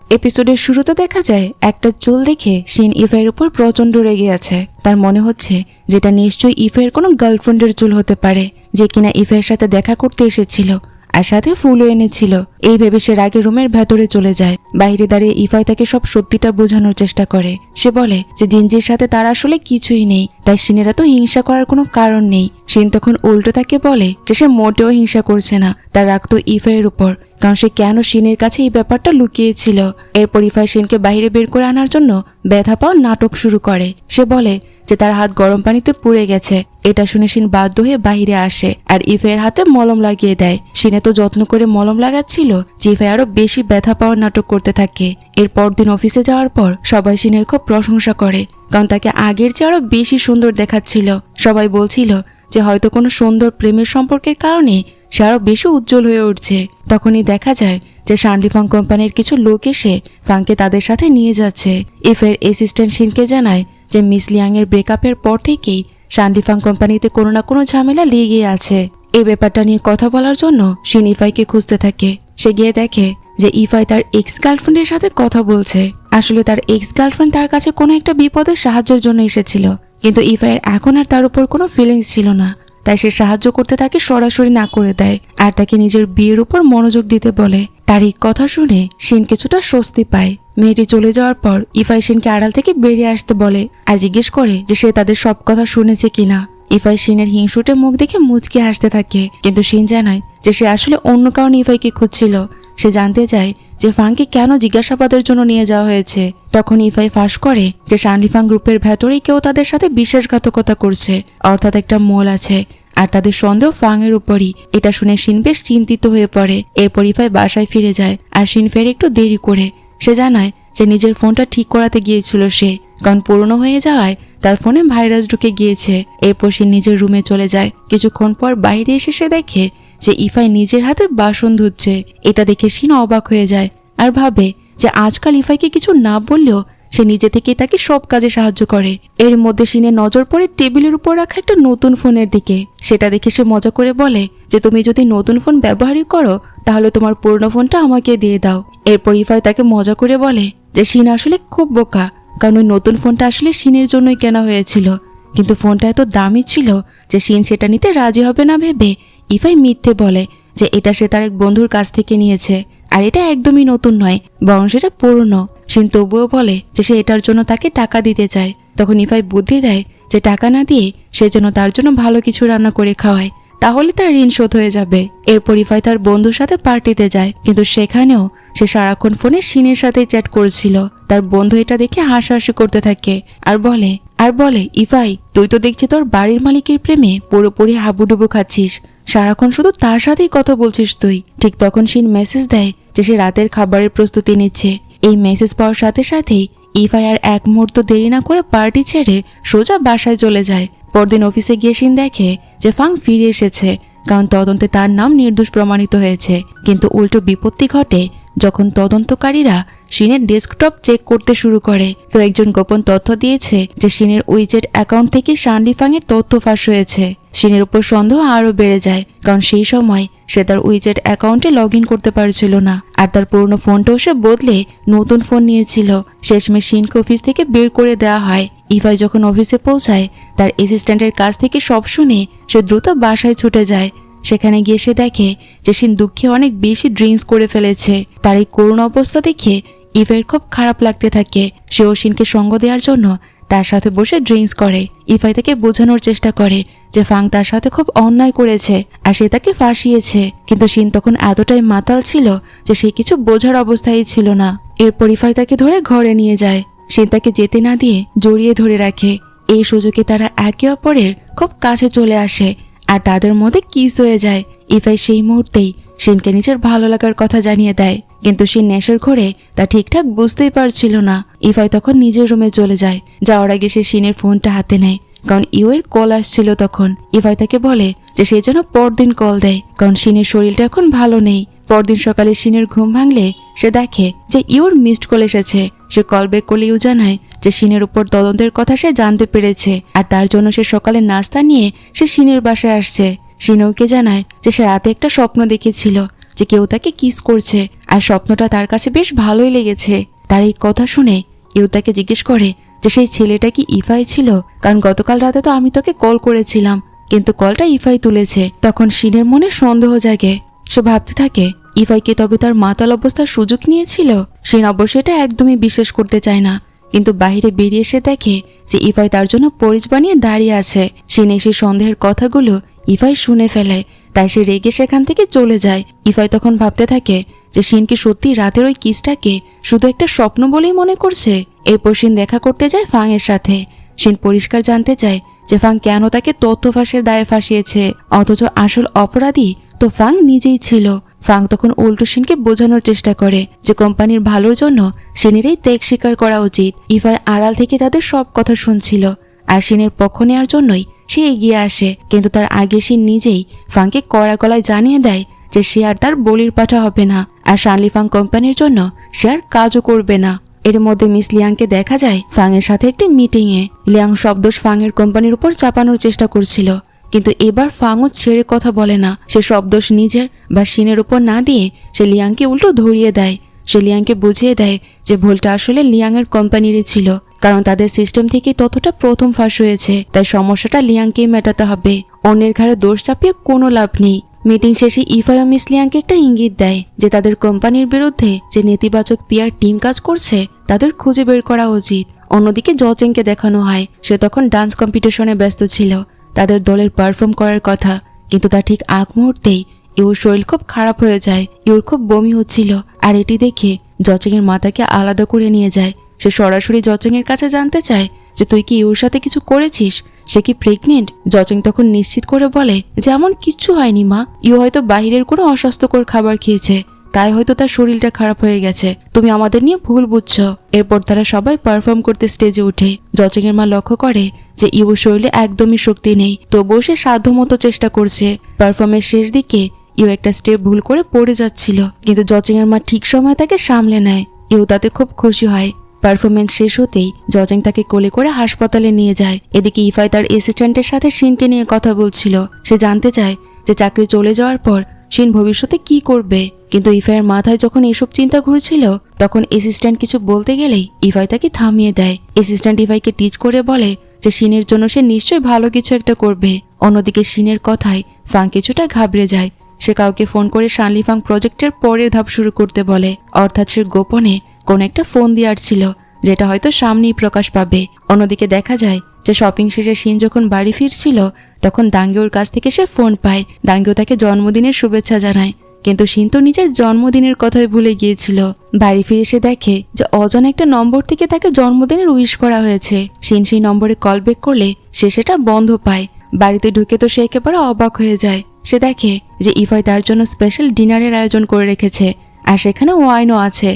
এপিসোডের শুরুতে দেখা যায় একটা চুল দেখে শিন ইফাইয়ের উপর প্রচন্ড রেগে আছে। তার মনে হচ্ছে যেটা নিশ্চয়ই ইফাইয়ের কোনো গার্লফ্রেন্ডের চুল হতে পারে, যে কিনা ইফাইয়ের সাথে দেখা করতে এসেছিল আর সাথে ফুলও এনেছিল। এই ভেবে সে রাগে রুমের ভেতরে চলে যায়। বাইরে দাঁড়িয়ে ইফাই তাকে সব সত্যিটা বোঝানোর চেষ্টা করে। সে বলে যে জিনজির সাথে তার আসলে কিছুই নেই, তাই শিনেরা তো হিংসা করার কোনো কারণ নেই। শিন তখন উল্টো তাকে বলে যে সে মোটেও হিংসা করছে না, তার রাগ তো ইফাইয়ের উপর, কারণ সে কেন শিনের কাছে এই ব্যাপারটা লুকিয়েছিল। এরপর ইফাই শিনকে বাইরে বের করে আনার জন্য ব্যথা পাওয়ার নাটক শুরু করে। সে বলে যে তার হাত গরম পানিতে পুড়ে গেছে। এটা শুনে শিন বাধ্য হয়ে বাইরে আসে আর ইফাইয়ের হাতে মলম লাগিয়ে দেয়। শিনে তো যত্ন করে মলম লাগাচ্ছিল যে ইফাই আরো বেশি ব্যথা পাওয়ার নাটক করতে থাকে। এরপর দিন অফিসে যাওয়ার পর সবাই শিনের খুব প্রশংসা করে, কারণ তাকে আগের চেয়ে আরো বেশি সুন্দর দেখাচ্ছিল। সবাই বলছিল যে হয়তো কোনো সুন্দর প্রেমের সম্পর্কের কারণে সে আরো বেশি উজ্জ্বল হয়ে উঠছে। তখনই দেখা যায় যে শানলিফাং কোম্পানির কিছু লোক এসে ফাংকে তাদের সাথে নিয়ে যাচ্ছে। ইফের অ্যাসিস্ট্যান্ট শিনকে জানায় যে মিস লিয়াং এর ব্রেকআপের পর থেকেই শানলিফাং কোম্পানিতে কোনো না কোনো ঝামেলা লেগে আছে। এই ব্যাপারটা নিয়ে কথা বলার জন্য শিন ইফাইকে খুঁজতে থাকে। সে গিয়ে দেখে যে ইফাই তার এক্স গার্লফ্রেন্ডের সাথে কথা বলছে। আসলে তার এক্স গার্লফ্রেন্ড তার কাছে কোনো একটা বিপদের সাহায্যের জন্য এসেছিল, কিন্তু ইফাইয়ের এখন আর তার উপর কোনো ফিলিংস ছিল না, তাই সে সাহায্য করতে তাকে সরাসরি না করে দেয় আর তাকে নিজের বিয়ের উপর মনোযোগ দিতে বলে। তার এই কথা শুনে শিন কিছুটা স্বস্তি পায়। মেয়েটি চলে যাওয়ার পর ইফাই শিনকে আড়াল থেকে বেরিয়ে আসতে বলে আর জিজ্ঞেস করে যে সে তাদের সব কথা শুনেছে কিনা। ইফাই শিনের হিংসুটে মুখ দেখে মুচকে হাসতে থাকে, কিন্তু শিন জানায় যে সে আসলে অন্য কারণে ইফাইকে খুঁজছিল। সে জানতে চায় যে ফাংকে কেন জিজ্ঞাসাবাদের জন্য নিয়ে যাওয়া হয়েছে। তখন ইফাই ফাঁস করে যে শানলিফাং গ্রুপের ভেতরেই কেউ তাদের সাথে বিশ্বাসঘাতকতা করছে, অর্থাৎ একটা মোল আছে আর তাদের সন্দেহ ফাংয়ের উপরই। এটা শুনে শিন বেশ চিন্তিত হয়ে পড়ে। এরপর ইফাই বাসায় ফিরে যায় আর শিন ফের একটু দেরি করে। সে জানায় যে নিজের ফোনটা ঠিক করাতে গিয়েছিল সে, কারণ পুরনো হয়ে যাওয়ায় তার ফোনে ভাইরাস ঢুকে গিয়েছে। এরপর শিন নিজের রুমে চলে যায়। কিছুক্ষণ পর বাইরে এসে সে দেখে যে ইফাই নিজের হাতে বাসন ধুচ্ছে। এটা দেখে শিন অবাক হয়ে যায় আর ভাবে যে আজকাল ইফাইকে কিছু না বললেও সে নিজে থেকে তাকে সব কাজে সাহায্য করে। এর মধ্যে শিনের নজর পড়ে টেবিলের উপর রাখা একটা নতুন ফোনের দিকে। সেটা দেখে সে মজা করে বলে যে তুমি যদি নতুন ফোন ব্যবহারই করো তাহলে তোমার পুরনো ফোনটা আমাকে দিয়ে দাও। এরপর ইফাই তাকে মজা করে বলে যে শিন আসলে খুব বোকা, কারণ ওই নতুন ফোনটা আসলে শিনের জন্যই কেনা হয়েছিল, কিন্তু ফোনটা এত দামি ছিল যে শিন সেটা নিতে রাজি হবে না ভেবে ইফাই মিথ্যে বলে যে এটা সে তার এক বন্ধুর কাছ থেকে নিয়েছে আর এটা একদমই নতুন নয়, বরং সেটা পুরনো। শিন তবুও বলে যে সে এটার জন্য তাকে টাকা দিতে চায়। তখন ইফাই বুদ্ধি দেয় যে টাকা না দিয়ে সে যেন তার জন্য ভালো কিছু রান্না করে খাওয়ায়, তাহলে তার ঋণ শোধ হয়ে যাবে। এরপর ইফাই তার বন্ধুর সাথে পার্টিতে যায়, কিন্তু সেখানেও সে সারাক্ষণ ফোনে শিনের সাথে চ্যাট করছিল। তার বন্ধু এটা দেখে হাসাহাসি করতে থাকে আর বলে ইফাই তুই তো দেখছি তোর বাড়ির মালিকের প্রেমে পুরোপুরি হাবুডুবু খাচ্ছিস, সারাক্ষণ শুধু তার সাথেই কথা বলছিস তুই। ঠিক তখন শিন মেসেজ দেয় যে সে রাতের খাবারের প্রস্তুতি নিচ্ছে। এই মেসেজ পাওয়ার সাথে সাথেই ইফাই আর এক মুহূর্ত দেরি না করে পার্টি ছেড়ে সোজা বাসায় চলে যায়। পরদিন অফিসে গিয়ে শিন দেখে যে ফাং ফিরে এসেছে, কারণ তদন্তে তার নাম নির্দোষ প্রমাণিত হয়েছে। কিন্তু উল্টো বিপত্তি ঘটে যখন তদন্তকারীরা শিনের ডেস্কটপ চেক করতে শুরু করে। কেউ একজন গোপন তথ্য দিয়েছে যে শিনের উইজেট অ্যাকাউন্ট থেকে শানলিফাং এর তথ্য ফাঁস হয়েছে। শিনের উপর সন্দেহ আরো বেড়ে যায়, কারণ সেই সময় সে তার উইজেট অ্যাকাউন্টে লগ ইন করতে পারছিল না আর তার পুরনো ফোনটাও সে বদলে নতুন ফোন নিয়েছিল। শেষমেশ শিনকে অফিস থেকে বের করে দেওয়া হয়। ইফাই যখন অফিসে পৌঁছায় তার অ্যাসিস্ট্যান্টের কাছ থেকে সব শুনে সে দ্রুত বাসায় ছুটে যায়। সেখানে গিয়ে সে দেখে যে শিন দুঃখে অনেক বেশি ড্রিঙ্কস করে ফেলেছে। তার এই করুণ অবস্থা দেখে ইফাইয়ের খুব খারাপ লাগতে থাকে। সেও শিনকে সঙ্গ দেওয়ার জন্য তার সাথে বসে ড্রিঙ্কস করে। ইফাই তাকে বোঝানোর চেষ্টা করে যে ফাং তার সাথে খুব অন্যায় করেছে আর সে তাকে ফাঁসিয়েছে, কিন্তু শিন তখন এতটাই মাতাল ছিল যে সে কিছু বোঝার অবস্থায় ছিল না। এরপর ইফাই তাকে ধরে ঘরে নিয়ে যায়। শিন তাকে যেতে না দিয়ে জড়িয়ে ধরে রাখে। এই সুযোগে তারা একে অপরের খুব কাছে চলে আসে আর তাদের মধ্যে কিস হয়ে যায়। ইফাই সেই মুহূর্তেই শিনকে নিজের ভালো লাগার কথা জানিয়ে দেয়, কিন্তু শিন নেশার ঘোরে তা ঠিকঠাক বুঝতেই পারছিল না। ইফাই তখন নিজের রুমে চলে যায়। যাওয়ার আগে সে শিনের ফোনটা হাতে নেয়, কারণ ইউয়ের কল আসছিল তখন। ইফাই তাকে বলে যে সে যেন পরদিন কল দেয়, কারণ শিনের শরীরটা এখন ভালো নেই। পরদিন সকালে শিনের ঘুম ভাঙলে সে দেখে যে ইউর মিসড কল এসেছে। সে কল ব্যাক করলে ইউ জানায় যে শিনের উপর তদন্তের কথা সে জানতে পেরেছে আর তার জন্য সে সকালে নাস্তা নিয়ে সে শিনের বাসায় আসছে। শিনওকে জানায় যে সে রাতে একটা স্বপ্ন দেখেছিল যে কেউ তাকে কিস করছে আর স্বপ্নটা তার কাছে বেশ ভালোই লেগেছে। তার এই কথা শুনে ইউ তাকে জিজ্ঞেস করে যে সেই ছেলেটা কি ইফাই ছিল, কারণ গতকাল রাতে তো আমি তোকে কল করেছিলাম, কিন্তু কলটা ইফাই তুলেছে। তখন শিনের মনে সন্দেহ জাগে। সে ভাবতে থাকে ইফাইকে তবে তার মাতাল অবস্থার সুযোগ নিয়েছিল। শিন অবশ্য এটা একদমই বিশ্বাস করতে চায় না, কিন্তু বাইরে বেরিয়ে এসে দেখে যে ইফাই তার জন্য পরিচ বানিয়ে দাঁড়িয়ে আছে। শিন এসে সন্দেহের কথাগুলো ইফাই শুনে ফেলে, তাই সে রেগে সেখান থেকে চলে যায়। ইফাই তখন ভাবতে থাকে যে শিন কি সত্যি রাতের ওই কিসটাকে শুধু একটা স্বপ্ন বলেই মনে করছে। এরপর শিন দেখা করতে যায় ফাং এর সাথে। শিন পরিষ্কার জানতে চায় যে ফাং কেন তাকে তথ্য ফাঁসের দায়ে ফাঁসিয়েছে, অথচ আসল অপরাধী তো ফাং নিজেই ছিল। ফাং তখন উল্টো শিনকে বোঝানোর চেষ্টা করে যে কোম্পানির ভালোর জন্য শিনের এই ত্যাগ স্বীকার করা উচিত। ইফাই আড়াল থেকে তাদের সব কথা শুনছিল, আর শিনের পক্ষ নেওয়ার জন্যই সে এগিয়ে আসে। কিন্তু তার আগে শিন নিজেই ফাংকে কড়া গলায় জানিয়ে দেয় যে সে আর তার বলির পাঠা হবে না, আর শানলি ফাং কোম্পানির জন্য সে আর কাজও করবে না। এর মধ্যে মিস লিয়াংকে দেখা যায় ফাং এর সাথে একটি মিটিংয়ে। লিয়াং সব দোষ ফাং এর কোম্পানির উপর চাপানোর চেষ্টা করছিল, কিন্তু এবার ফাংও ছেড়ে কথা বলে না। সে সব দোষ নিজের বা শিনের উপর না দিয়ে সে লিয়াংকে উল্টো ধরিয়ে দেয়। সে লিয়াংকে বুঝিয়ে দেয় যে ভুলটা আসলে লিয়াং এর কোম্পানিরই ছিল, কারণ তাদের সিস্টেম থেকে তথ্যটা প্রথম ফাঁস হয়েছে, তাই সমস্যাটা লিয়াংকেই মেটাতে হবে। অন্যের ঘাড়ে দোষ চাপিয়ে কোনো লাভ নেই। মিটিং শেষে ইফাই ও মিস লিয়াংকে একটা ইঙ্গিত দেয় যে তাদের কোম্পানির বিরুদ্ধে যে নেতিবাচক পিআর টিম কাজ করছে তাদের খুঁজে বের করা উচিত। অন্যদিকে জচেংকে দেখানো হয় সে তখন ডান্স কম্পিটিশনে ব্যস্ত ছিল, তাদের দলের পারফর্ম করার কথা, কিন্তু তার ঠিক আগ মুহূর্তেই ইউর শরীর খুব খারাপ হয়ে যায়। ইউর খুব বমি হচ্ছিল, আর এটি দেখে জচেং এর মাতাকে আলাদা করে নিয়ে যায়। সে সরাসরি জচেং এর কাছে জানতে চায় যে তুই কি ইউর সাথে কিছু করেছিস, সে কি প্রেগনেন্ট। জচেং তখন নিশ্চিত করে বলে যে এমন কিচ্ছু হয়নি মা, ইউ হয়তো বাইরের কোনো অস্বাস্থ্যকর খাবার খেয়েছে, তাই হয়তো তার শরীরটা খারাপ হয়ে গেছে, তুমি আমাদের নিয়ে ভুল বুঝছো। এরপর তারা সবাই পারফর্ম করতে স্টেজে ওঠে। জচেং এর মা লক্ষ্য করে যে ইউর শরীরে একদমই শক্তি নেই, তবুও সে সাধ্যমতো চেষ্টা করছে। পারফর্মের শেষ দিকে ইউ একটা স্টেপ ভুল করে পড়ে যাচ্ছিল, কিন্তু জচেং এর মা ঠিক সময় তাকে সামলে নেয়। ইউ তাতে খুব খুশি হয়। পারফরমেন্স শেষ হতেই জচেং তাকে কোলে করে হাসপাতালে নিয়ে যায়। এদিকে ইফাই তার অ্যাসিস্ট্যান্টের সাথে শিনকে নিয়ে কথা বলছিল। সে জানতে চায় যে চাকরি চলে যাওয়ার পর শিন ভবিষ্যতে কি করবে, কিন্তু ইফাইয়ের মাথায় যখন এসব চিন্তা ঘুরছিল তখন অ্যাসিস্ট্যান্ট কিছু বলতে গেলেই ইফাই তাকে থামিয়ে দেয়। অ্যাসিস্ট্যান্ট ইফাইকে টিচ করে বলে যে শিনের জন্য সে নিশ্চয়ই ভালো কিছু একটা করবে। অন্যদিকে শিনের কথায় ফাং কিছুটা ঘাবড়ে যায়। সে কাউকে ফোন করে শানলি ফাং প্রজেক্টের পরের ধাপ শুরু করতে বলে, অর্থাৎ সে গোপনে কোন একটা ফোন দেওয়ার ছিল, যেটা হয়তো সামনেই প্রকাশ পাবে। অন্যদিকে দেখা যায় যে শপিং শেষে শিন যখন বাড়ি ফিরছিল তখন দাঙ্গিওর কাছ থেকে সে ফোন পায়। দাঙ্গিও তাকে জন্মদিনের শুভেচ্ছা জানায়, কিন্তু শিন তো নিজের জন্মদিনের কথাই ভুলে গিয়েছিল। বাড়ি ফিরে সে দেখে যে অজানা একটা নম্বর থেকে তাকে জন্মদিনের উইশ করা হয়েছে। শিন সেই নম্বরে কল ব্যাক করলে সে সেটা বন্ধ পায়। বাড়িতে ঢুকে তো সে একেবারে অবাক হয়ে যায়। সে দেখে যে ইফাই তার জন্য স্পেশাল ডিনারের আয়োজন করে রেখেছে, আর সেখানে ওয়াইনও আছে।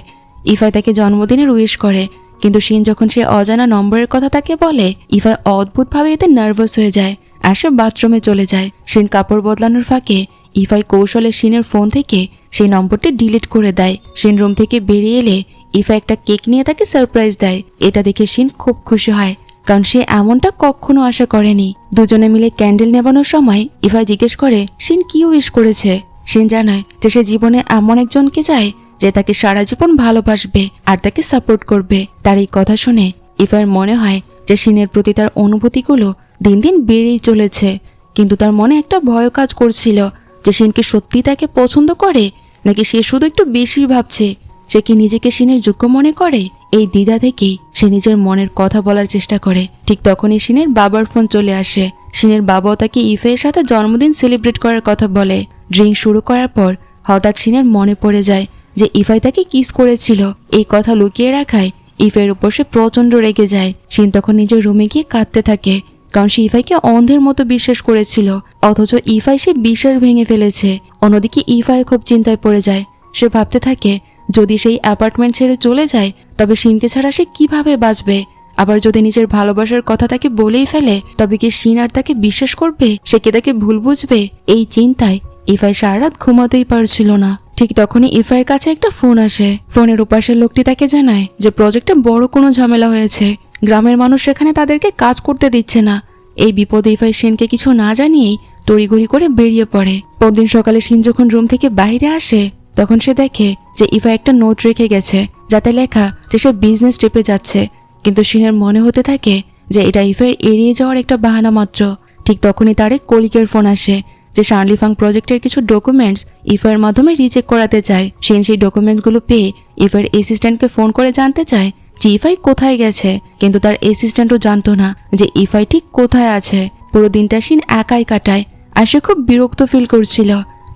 ইফাই তাকে জন্মদিনের উইশ করে, কিন্তু শিন যখন সে অজানা নম্বরের কথা তাকে বলে ইফাই অদ্ভুতভাবে এতে নার্ভাস হয়ে যায়, আর সে বাথরুমে চলে যায়। শিন কাপড় বদলানোর ফাঁকে ইফাই কৌশলে শিনের ফোন থেকে সেই নম্বরটি ডিলিট করে দেয়। শিন রুম থেকে বেরিয়ে এলে ইফাই একটা কেক নিয়ে তাকে সারপ্রাইজ দেয়। এটা দেখে শিন খুব খুশি হয়, কারণ সে এমনটা কখনো আশা করেনি। দুজনে মিলে ক্যান্ডেল নেবানোর সময় ইফাই জিজ্ঞেস করে শিন কি উইশ করেছে। শিন জানায় যে সে জীবনে এমন একজনকে চায় যে তাকে সারা জীবন ভালোবাসবে আর তাকে সাপোর্ট করবে। তার এই কথা শুনে ইফাইয়ের মনে হয় যে শিনের প্রতি তার অনুভূতিগুলো দিন দিন বেড়েই চলেছে, কিন্তু তার মনে একটা ভয় কাজ করছিল যে শিন কি সত্যি তাকে পছন্দ করে, নাকি সে শুধু একটু বেশি ভাবছে। সে কি নিজেকে শিনের যোগ্য মনে করে? এই দ্বিধা থেকেই সে নিজের মনের কথা বলার চেষ্টা করে। ঠিক তখনই শিনের বাবার ফোন চলে আসে। শিনের বাবাও তাকে ইফাইয়ের সাথে জন্মদিন সেলিব্রেট করার কথা বলে। ড্রিঙ্ক শুরু করার পর হঠাৎ শিনের মনে পড়ে যায় যে ইফাই তাকে কিস করেছিল। এই কথা লুকিয়ে রাখায় ইফাইয়ের উপর সে প্রচন্ড রেগে যায়। শিন তখন নিজের রুমে গিয়ে কাঁদতে থাকে, কারণ সে ইফাইকে অন্ধের মতো বিশ্বাস করেছিল, অথচ ইফাই সে বিশ্বাস ভেঙে ফেলেছে। অন্যদিকে ইফাই খুব চিন্তায় পড়ে যায়। সে ভাবতে থাকে যদি সেই অ্যাপার্টমেন্ট ছেড়ে চলে যায় তবে শিনকে ছাড়া সে কিভাবে বাঁচবে। আবার যদি নিজের ভালোবাসার কথা তাকে বলেই ফেলে তবে কি শিন আর তাকে বিশ্বাস করবে? সে কি তাকে ভুল বুঝবে? এই চিন্তায় ইফাই সারা রাত ঘুমাতেই পারছিল না। ঠিক তখনই ইফাইয়ের কাছে একটা ফোন আসে। ফোনের উপাশের লোকটি তাকে জানায় যে প্রজেক্টে বড় কোনো ঝামেলা হয়েছে, গ্রামের মানুষ সেখানে তাদেরকে কাজ করতে দিচ্ছে না। এই বিপদে ইফাই শিনকে কিছু না জানিয়েই তড়িঘড়ি করে বেরিয়ে পড়ে। পরদিন সকালে শিন যখন রুম থেকে বাইরে আসে তখন সে দেখে যে যে ইফা একটা নোট রেখে গেছে, যাতে লেখা যে সে বিজনেস ট্রিপে যাচ্ছে। কিন্তু শিনের মনে হতে থাকে যে এটা ইফার এড়িয়ে যাওয়ার একটা বাহানা মাত্র। ঠিক তখনই তার এক কলিগের ফোন আসে যে শার্লিফাং প্রজেক্টের কিছু ডকুমেন্টস ইফার মাধ্যমে রিচেক করাতে চায়। শিন সেই ডকুমেন্টসগুলো পেয়ে ইফার অ্যাসিস্ট্যান্টকে ফোন করে জানতে চায় যে ইফাই কোথায় গেছে, কিন্তু তার অ্যাসিস্ট্যান্টও জানতো না যে ইফাই ঠিক কোথায় আছে। পুরো দিনটা শিন একাই কাটায় আর সে খুব বিরক্ত ফিল করছিল।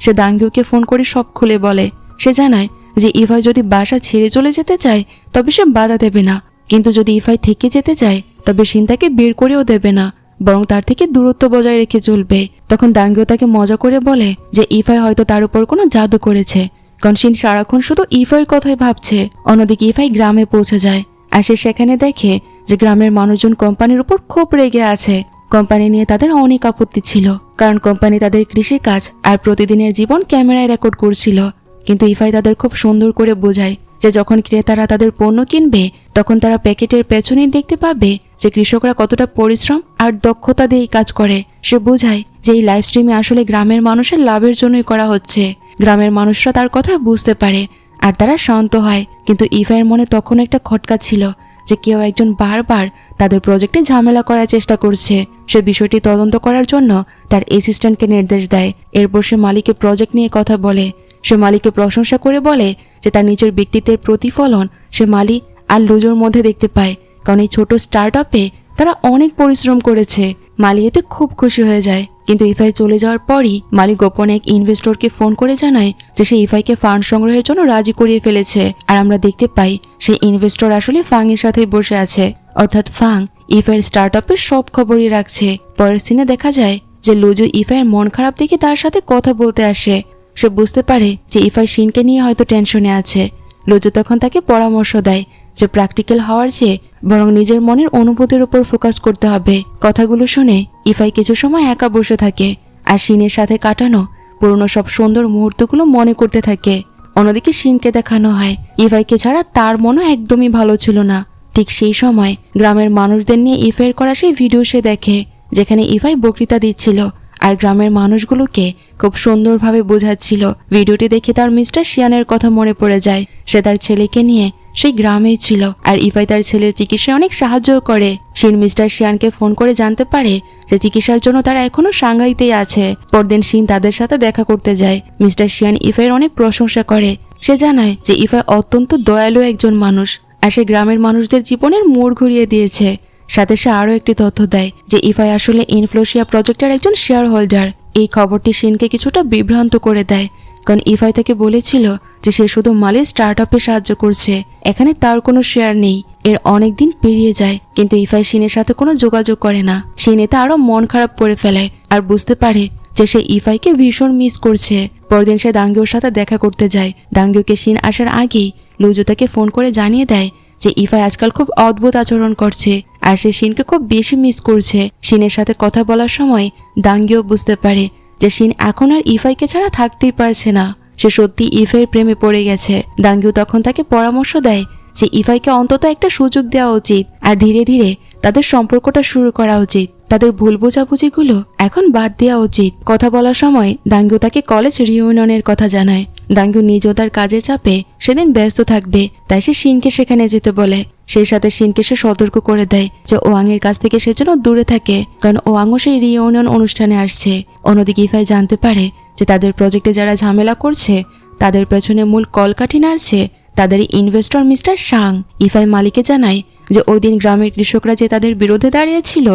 সে দাঙ্গিউকে ফোন করে সব খুলে বলে। সে জানায় যে ইফাই যদি বাসা ছেড়ে চলে যেতে চায় তবে সে বাধা দেবে না, কিন্তু যদি ইফাই থেকে যেতে চায় তবে শিন তাকে বের করেও দেবে না, বরং তার থেকে দূরত্ব বজায় রেখে চলবে। তখন দাঙ্গিও তাকে মজা করে বলে যে ইফাই হয়তো তার উপর কোনো জাদু করেছে, কারণ শিন সারাক্ষণ শুধু ইফাইয়ের কথাই ভাবছে। অন্যদিকে ইফাই গ্রামে পৌঁছে যায় আর সে সেখানে দেখে যে গ্রামের মানুষজন কোম্পানির উপর খুব রেগে আছে। কোম্পানি নিয়ে তাদের অনেক আপত্তি ছিল, কারণ কোম্পানি তাদের কৃষি কাজ আর প্রতিদিনের জীবন ক্যামেরায় রেকর্ড করছিল। কিন্তু ইফাই তাদের খুব সুন্দর করে বোঝায় যে যখন ক্রেতারা তাদের পণ্য কিনবে তখন তারা প্যাকেটের পেছনেই দেখতে পাবে যে কৃষকরা কতটা পরিশ্রম আর দক্ষতা দিয়ে কাজ করে। সে বোঝায় যে এই লাইভ স্ট্রিমে আসলে গ্রামের মানুষের লাভের জন্যই করা হচ্ছে। গ্রামের মানুষরা তার কথা বুঝতে পারে আর তারা শান্ত হয়। কিন্তু ইফাইয়ের মনে তখন একটা খটকা ছিল যে কেউ একজন বারবার তাদের প্রজেক্টে ঝামেলা করার চেষ্টা করছে। সে বিষয়টি তদন্ত করার জন্য তার অ্যাসিস্ট্যান্টকে নির্দেশ দেয়। এরপর সে মালিকের প্রজেক্ট নিয়ে কথা বলে। সে মালিককে প্রশংসা করে বলে যে তার নিজের ব্যক্তিত্বের প্রতিফলন সে মালি আর লুজোর মধ্যে দেখতে পায়, কারণ এই ছোট স্টার্ট আপে তারা অনেক পরিশ্রম করেছে। মালি এতে খুব খুশি হয়ে যায়। কিন্তু ইফাই চলে যাওয়ার পরই মালি গোপনে এক ইনভেস্টরকে ফোন করে জানায় যে সে ইফাইকে ফান্ড সংগ্রহের জন্য রাজি করিয়ে ফেলেছে। আর আমরা দেখতে পাই সেই ইনভেস্টর আসলে ফাংয়ের সাথে বসে আছে, অর্থাৎ ফাং ইফাইয়ের স্টার্ট আপের সব খবরই রাখছে। পরের সিনে দেখা যায় যে লুজো ইফাইয়ের মন খারাপ দেখে তার সাথে কথা বলতে আসে। সে বুঝতে পারে যে ইফাই শিনকে নিয়ে হয়তো টেনশনে আছে। লুজো তখন তাকে পরামর্শ দেয় যে প্র্যাকটিক্যাল হওয়ার চেয়ে বরং নিজের মনের অনুভূতির উপর ফোকাস করতে হবে। কথাগুলো শুনে ইফাই কিছু সময় একা বসে থাকে আর শিনের সাথে কাটানো পুরনো সব সুন্দর মুহূর্তগুলো মনে করতে থাকে। অন্যদিকে শিনকে দেখানো হয় ইফাইকে ছাড়া তার মনও একদমই ভালো ছিল না। ঠিক সেই সময় গ্রামের মানুষদের নিয়ে ইফাইয়ের করা সেই ভিডিও সে দেখে, যেখানে ইফাই বক্তৃতা দিচ্ছিল আর গ্রামের মানুষগুলোকে খুব সুন্দরভাবে বোঝাচ্ছিল। ভিডিওটি দেখে তার মিস্টার শিয়ানের কথা মনে পড়ে যায়। সে তার ছেলেকে নিয়ে সেই গ্রামেই ছিল আর ইফাই তার ছেলের চিকিৎসায় অনেক সাহায্য করে। শিন মিস্টার শিয়ানকে ফোন করে জানতে পারে যে চিকিৎসার জন্য তারা এখনো সাংহাইতেই আছে। পরদিন শিন তাদের সাথে দেখা করতে যায়। মিস্টার শিয়ান ইফাইয়ের অনেক প্রশংসা করে। সে জানায় যে ইফাই অত্যন্ত দয়ালু একজন মানুষ আর সে গ্রামের মানুষদের জীবনের মোড় ঘুরিয়ে দিয়েছে। সাথে সে আরও একটি তথ্য দেয় যে ইফাই আসলে ইনফ্লোসিয়া প্রজেক্টের একজন শেয়ার হোল্ডার। এই খবরটি শিনকে কিছুটা বিভ্রান্ত করে দেয়, কারণ ইফাই তাকে বলেছিল যে সে শুধু মালির স্টার্ট আপে সাহায্য করছে, এখানে তার কোনো শেয়ার নেই। এর অনেক দিন পেরিয়ে যায় কিন্তু ইফাই শিনের সাথে কোনো যোগাযোগ করে না। শিন এতে আরো মন খারাপ করে ফেলে আর বুঝতে পারে যে সে ইফাইকে ভীষণ মিস করছে। পরদিন সে দাঙ্গিওর সাথে দেখা করতে যায়। দাঙ্গিওকে শিন আসার আগেই লুজো তাকে ফোন করে জানিয়ে দেয় যে ইফাই আজকাল খুব অদ্ভুত আচরণ করছে আর সে শিনকে খুব বেশি মিস করছে। শিনের সাথে কথা বলার সময় দাঙ্গিও বুঝতে পারে যে শিন এখন আর ইফাইকে ছাড়া থাকতেই পারছে না। সে সত্যি ইফাইয়ের প্রেমে পড়ে গেছে। দাঙ্গিও তখন তাকে পরামর্শ দেয় যে ইফাইকে অন্তত একটা সুযোগ দেওয়া উচিত আর ধীরে ধীরে তাদের সম্পর্কটা শুরু করা উচিত। তাদের ভুল বোঝাবুঝিগুলো এখন বাদ দেওয়া উচিত। কথা বলার সময় দাঙ্গিও তাকে কলেজ রিউনিয়নের কথা জানায়। দাঙ্গিও নিজেও তার কাজের চাপে সেদিন ব্যস্ত থাকবে, তাই সে শিনকে সেখানে যেতে বলে। সেই সাথে শিনকে সে সতর্ক করে দেয় যে ওয়াং এর কাছ থেকে সে যেন দূরে থাকে, কারণ ওয়াংও সেই রিউনিয়ন অনুষ্ঠানে আসছে। অন্যদিকে ইফাই জানতে পারে যে তাদের প্রজেক্টে যারা ঝামেলা করছে তাদের পেছনে মূল কলকাঠি নাড়ছে তাদের ইনভেস্টর মিস্টার শাং। ইফাই মালিকে জানায় যে ওই দিন গ্রামের কৃষকরা যে তাদের বিরুদ্ধে দাঁড়িয়েছিল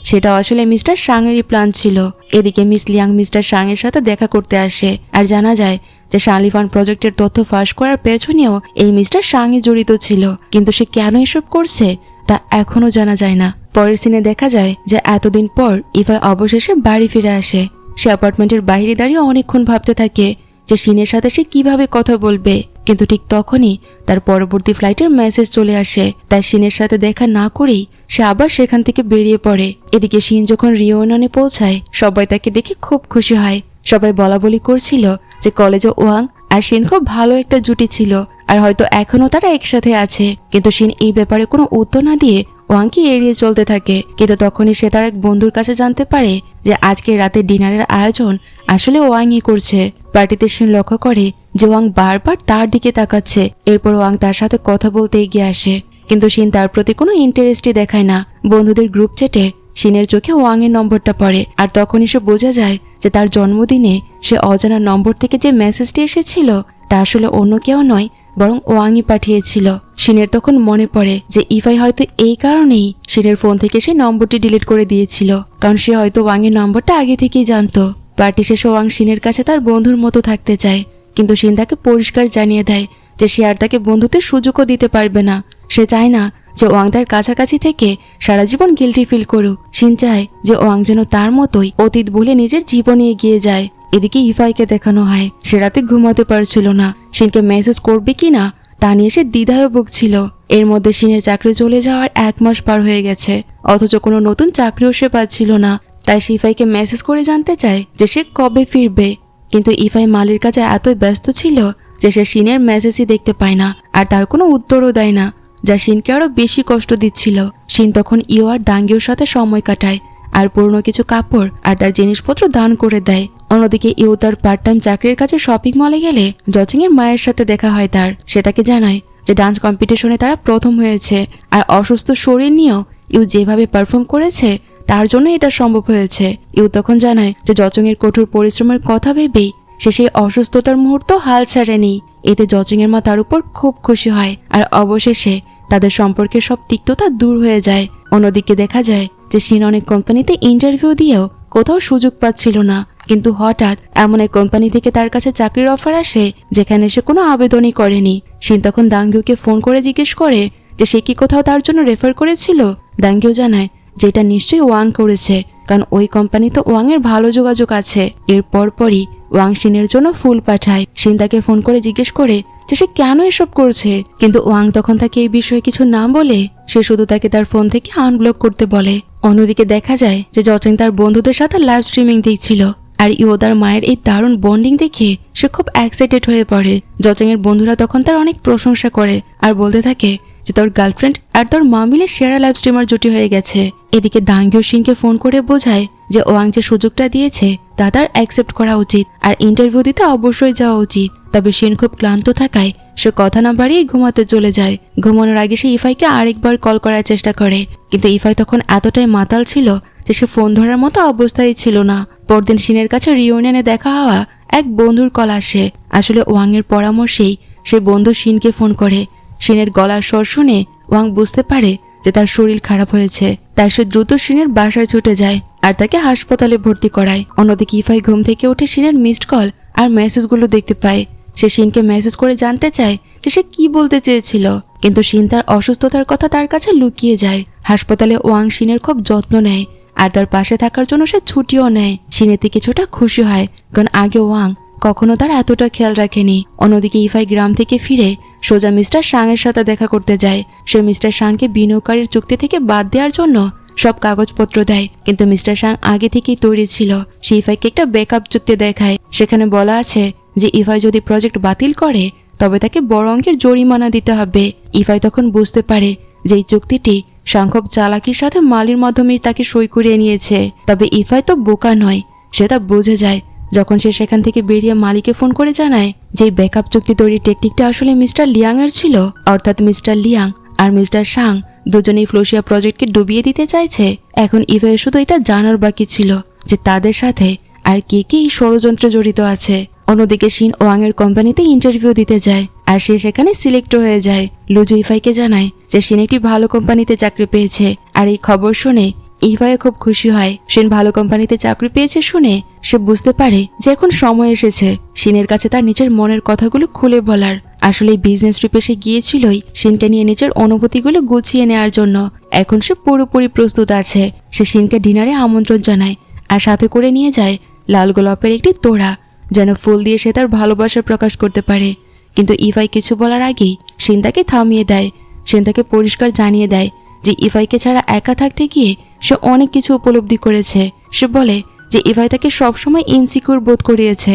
সেটা আসলে মিস্টার শাংয়েরই প্ল্যান ছিল। এদিকে মিস লিয়াং মিস্টার শাংয়ের সাথে দেখা করতে আসে আর জানা যায় যে শার্লিফান প্রজেক্টের তথ্য ফাঁস করার পেছনেও এই মিস্টার শাংই জড়িত ছিল, কিন্তু সে কেন এসব করছে তা এখনো জানা যায় না। পরের সিনে দেখা যায় যে এতদিন পর ইফাই অবশেষে বাড়ি ফিরে আসে। সে অ্যাপার্টমেন্টের বাইরে দাঁড়িয়ে অনেকক্ষণ ভাবতে থাকে যে শিনের সাথে সে কিভাবে কথা বলবে, কিন্তু ঠিক তখনই তার পরবর্তী ফ্লাইটের মেসেজ চলে আসে। তাই শিনের সাথে দেখা না করেই সে আবার সেখান থেকে বেরিয়ে পড়ে। এদিকে শিন যখন রিউনিয়নে পৌঁছায় সবাই তাকে দেখে খুব খুশি হয়। সবাই বলা বলি করছিল যে কলেজে ওয়াং আর শিন খুব ভালো একটা জুটি ছিল আর হয়তো এখনো তারা একসাথে আছে। কিন্তু শিন এই ব্যাপারে কোনো উত্তর না দিয়ে ওয়াংকে এড়িয়ে চলতে থাকে। কিন্তু তখনই সে তার এক বন্ধুর কাছে জানতে পারে যে আজকে রাতে ডিনারের আয়োজন আসলে ওয়াংই করছে। পার্টিতে শিন লক্ষ্য করে যে ওয়াং বারবার তার দিকে তাকাচ্ছে। এরপর ওয়াং তার সাথে কথা বলতে এগিয়ে আসে, কিন্তু শিন তার প্রতি কোনো ইন্টারেস্টই দেখায় না। বন্ধুদের গ্রুপ চ্যাটে শিনের চোখে ওয়াং এর নম্বরটা পড়ে, আর তখনই সে বোঝা যায় যে তার জন্মদিনে সে অজানা নম্বর থেকে যে মেসেজটি এসেছিল তা আসলে অন্য কেউ নয়, বরং ওয়াংই পাঠিয়েছিল। শিনের তখন মনে পড়ে যে ইফাই হয়তো এই কারণেই শিনের ফোন থেকে সে নম্বরটি ডিলিট করে দিয়েছিল, কারণ সে হয়তো ওয়াং এর নম্বরটা আগে থেকেই জানতো। পার্টি শেষে ওয়াং শিনের কাছে তার বন্ধুর মতো থাকতে চায়, কিন্তু শিন তাকে পরিষ্কার জানিয়ে দেয় যে সে আর তাকে বন্ধুত্বের সুযোগও দিতে পারবে না। সে চায় না যে ওয়াং তার কাছাকাছি থেকে সারা জীবন গিল্টি ফিল করুক। শিন চায় যে ওয়াং যেন তার মতোই অতীত ভুলে নিজের জীবনে এগিয়ে যায়। এদিকে ইফাইকে দেখানো হয় সে রাতে ঘুমাতে পারছিল না। শিনকে মেসেজ করবে কিনা তা নিয়ে সে দ্বিধায় ভুগছিল। এর মধ্যে শিনের চাকরি চলে যাওয়ার 1 মাস পার হয়ে গেছে, অথচ কোনো নতুন চাকরিও সে পাচ্ছিল না। তাই সে ইফাইকে মেসেজ করে জানতে চায় যে সে কবে ফিরবে, কিন্তু ইফাই মালির কাছে এতই ব্যস্ত ছিল যে সে শিনের মেসেজই দেখতে পায় না, আর তার কোনো উত্তরও দেয় না, যা শিনকে আরো বেশি কষ্ট দিচ্ছিল। শিন তখন ইও আর দাঙ্গিওর সাথে সময় কাটায়, আর পুরনো কিছু কাপড় আর তার জিনিসপত্র দান করে দেয়। অন্যদিকে ইও তার পার্ট টাইম চাকরির কাছে শপিং মলে গেলে জচিং এর মায়ের সাথে দেখা হয় তার। সে তাকে জানায় যে ডান্স কম্পিটিশনে তারা প্রথম হয়েছে, আর অসুস্থ শরীর নিয়েও ইউ যেভাবে পারফর্ম করেছে তার জন্য এটা সম্ভব হয়েছে। ইউ তখন জানায় যে জচিং এর কঠোর পরিশ্রমের কথা ভেবেই সে সেই অসুস্থতার মুহূর্ত হাল ছাড়েনি। এতে জচিং এর মা তার উপর খুব খুশি হয়, আর অবশেষে তাদের সম্পর্কের সব তিক্ততা দূর হয়ে যায়। অন্যদিকে দেখা যায় যে শিন অনেক কোম্পানিতে ইন্টারভিউ দিয়েও কোথাও সুযোগ পাচ্ছিল না, কিন্তু হঠাৎ এমন এক কোম্পানি থেকে তার কাছে চাকরির অফার আসে যেখানে সে কোনো আবেদনই করেনি। শিন তখন দাঙ্গিওকে ফোন করে জিজ্ঞেস করে যে সে কি কোথাও তার জন্য রেফার করেছিল। দাঙ্গিও জানায় যে এটা নিশ্চয়ই ওয়াং করেছে, কারণ ওই কোম্পানিতে ওয়াং এর ভালো যোগাযোগ আছে। এর পরপরই ওয়াং শিনের জন্য ফুল পাঠায়। শিন তাকে ফোন করে জিজ্ঞেস করে যে সে কেন এসব করছে, কিন্তু ওয়াং তখন তাকে এই বিষয়ে কিছু না বলে সে শুধু তাকে তার ফোন থেকে আনব্লক করতে বলে। অন্যদিকে দেখা যায় যে জচিং তার বন্ধুদের সাথে লাইভ স্ট্রিমিং দেখছিল, আর ইওদার মায়ের এই দারুণ বন্ডিং দেখে সে খুব এক্সাইটেড হয়ে পড়ে। জচিং এর বন্ধুরা তখন তার অনেক প্রশংসা করে আর বলতে থাকে যে তোর গার্লফ্রেন্ড আর তোর মা মিলে সেরা লাইভ স্ট্রিমার জুটি হয়ে গেছে। এদিকে দাঙ্গিও শিনকে ফোন করে বোঝায় যে ওয়াং যে সুযোগটা দিয়েছে তা তার অ্যাকসেপ্ট করা উচিত, আর ইন্টারভিউ দিতে অবশ্যই যাওয়া উচিত। তবে শিন খুব ক্লান্ত থাকায় সে কথা না বাড়িয়ে ঘুমাতে চলে যায়। ঘুমানোর আগে সে ইফাইকে আরেকবার কল করার চেষ্টা করে, কিন্তু ইফাই তখন এতটাই মাতাল ছিল যে সে ফোন ধরার মতো অবস্থায় ছিল না। পরদিন শিনের কাছে রিউনিয়নে দেখা হওয়া এক বন্ধুর কল আসে। আসলে ওয়াং এর পরামর্শেই সে বন্ধু শিনকে ফোন করে। শিনের গলার স্বর শুনে ওয়াং বুঝতে পারে যে তার শরীর খারাপ হয়েছে, তাই সে দ্রুত শিনের বাসায় ছুটে যায় আর তাকে হাসপাতালে ভর্তি করায়। অন্যদিকে ইফাই ঘুম থেকে উঠে শিনের মিসড কল আর মেসেজগুলো দেখতে পায়। সে শিনকে মেসেজ করে জানতে চায় যে সে কি বলতে চেয়েছিল, কিন্তু শিন তার অসুস্থতার কথা তার কাছে লুকিয়ে যায়। হাসপাতালে ওয়াং শিনের খুব যত্ন নেয়, আর তার পাশে থাকার জন্য সে ছুটিও নেয়। শিনেতে কিছুটা খুশি হয়, কারণ আগে ওয়াং কখনো তার এতটা খেয়াল রাখেনি। অন্যদিকে ইফাই গ্রাম থেকে ফিরে সোজা মিস্টার শাং এর সাথে দেখা করতে যায়। সে মিস্টার শাংকে বিনিয়োগকারীর চুক্তি থেকে বাদ দেওয়ার জন্য সব কাগজপত্র দেয়, কিন্তু মিস্টার শাং আগে থেকেই তৈরি ছিল। সে ইফাইকে একটা ব্যাকআপ চুক্তি দেখায়। সেখানে বলা আছে যে ইফাই যদি প্রজেক্ট বাতিল করে তবে তাকে বড় অঙ্কের জরিমানা দিতে হবে। ইফাই তখন বুঝতে পারে যে এই চুক্তিটি শাং খুব চালাকির সাথে মালির মাধ্যমে তাকে সই করিয়ে নিয়েছে। তবে ইফাই তো বোকা নয়, সেটা বুঝে যায় যখন সে সেখান থেকে বেরিয়ে মালিকে ফোন করে জানায় যে ব্যাকআপ চুক্তি তৈরির টেকনিকটা আসলে মিস্টার লিয়াং এর ছিল, অর্থাৎ মিস্টার লিয়াং আর মিস্টার শাং দুজনেই ফ্লোসিয়া প্রজেক্টকে ডুবিয়ে দিতে চাইছে। এখন ইফাই শুধু এটা জানার বাকি ছিল যে তাদের সাথে আর কে কে এই ষড়যন্ত্রে জড়িত আছে। অন্যদিকে শিন ওয়াং এর কোম্পানিতে ইন্টারভিউ দিতে যায়, আর সে সেখানে সিলেক্ট হয়ে যায়। লুজু ইফাইকে জানায় যে শিন একটি ভালো কোম্পানিতে চাকরি পেয়েছে, আর এই খবর শুনে ইফাই খুব খুশি হয়। শিন ভালো কোম্পানিতে চাকরি পেয়েছে শুনে সে বুঝতে পারে যে এখন সময় এসেছে শিনের কাছে তার নিজের মনের কথাগুলো খুলে বলার। আসলে এই বিজনেস ট্রিপে সে গিয়েছিলই শিনকে নিয়ে নিজের অনুভূতিগুলো গুছিয়ে নেওয়ার জন্য। এখন সে পুরোপুরি প্রস্তুত আছে। সে শিনকে ডিনারে আমন্ত্রণ জানায় আর সাথে করে নিয়ে যায় লাল গোলাপের একটি তোড়া, যেন ফুল দিয়ে সে তার ভালোবাসা প্রকাশ করতে পারে। কিন্তু ইফাই কিছু বলার আগেই শিন তাকে থামিয়ে দেয়। শিন তাকে পরিষ্কার জানিয়ে দেয় যে ইফাইকে ছাড়া একা থাকতে গিয়ে সে অনেক কিছু উপলব্ধি করেছে। সে বলে যে ইফাই তাকে সবসময় ইনসিকিউর বোধ করিয়েছে,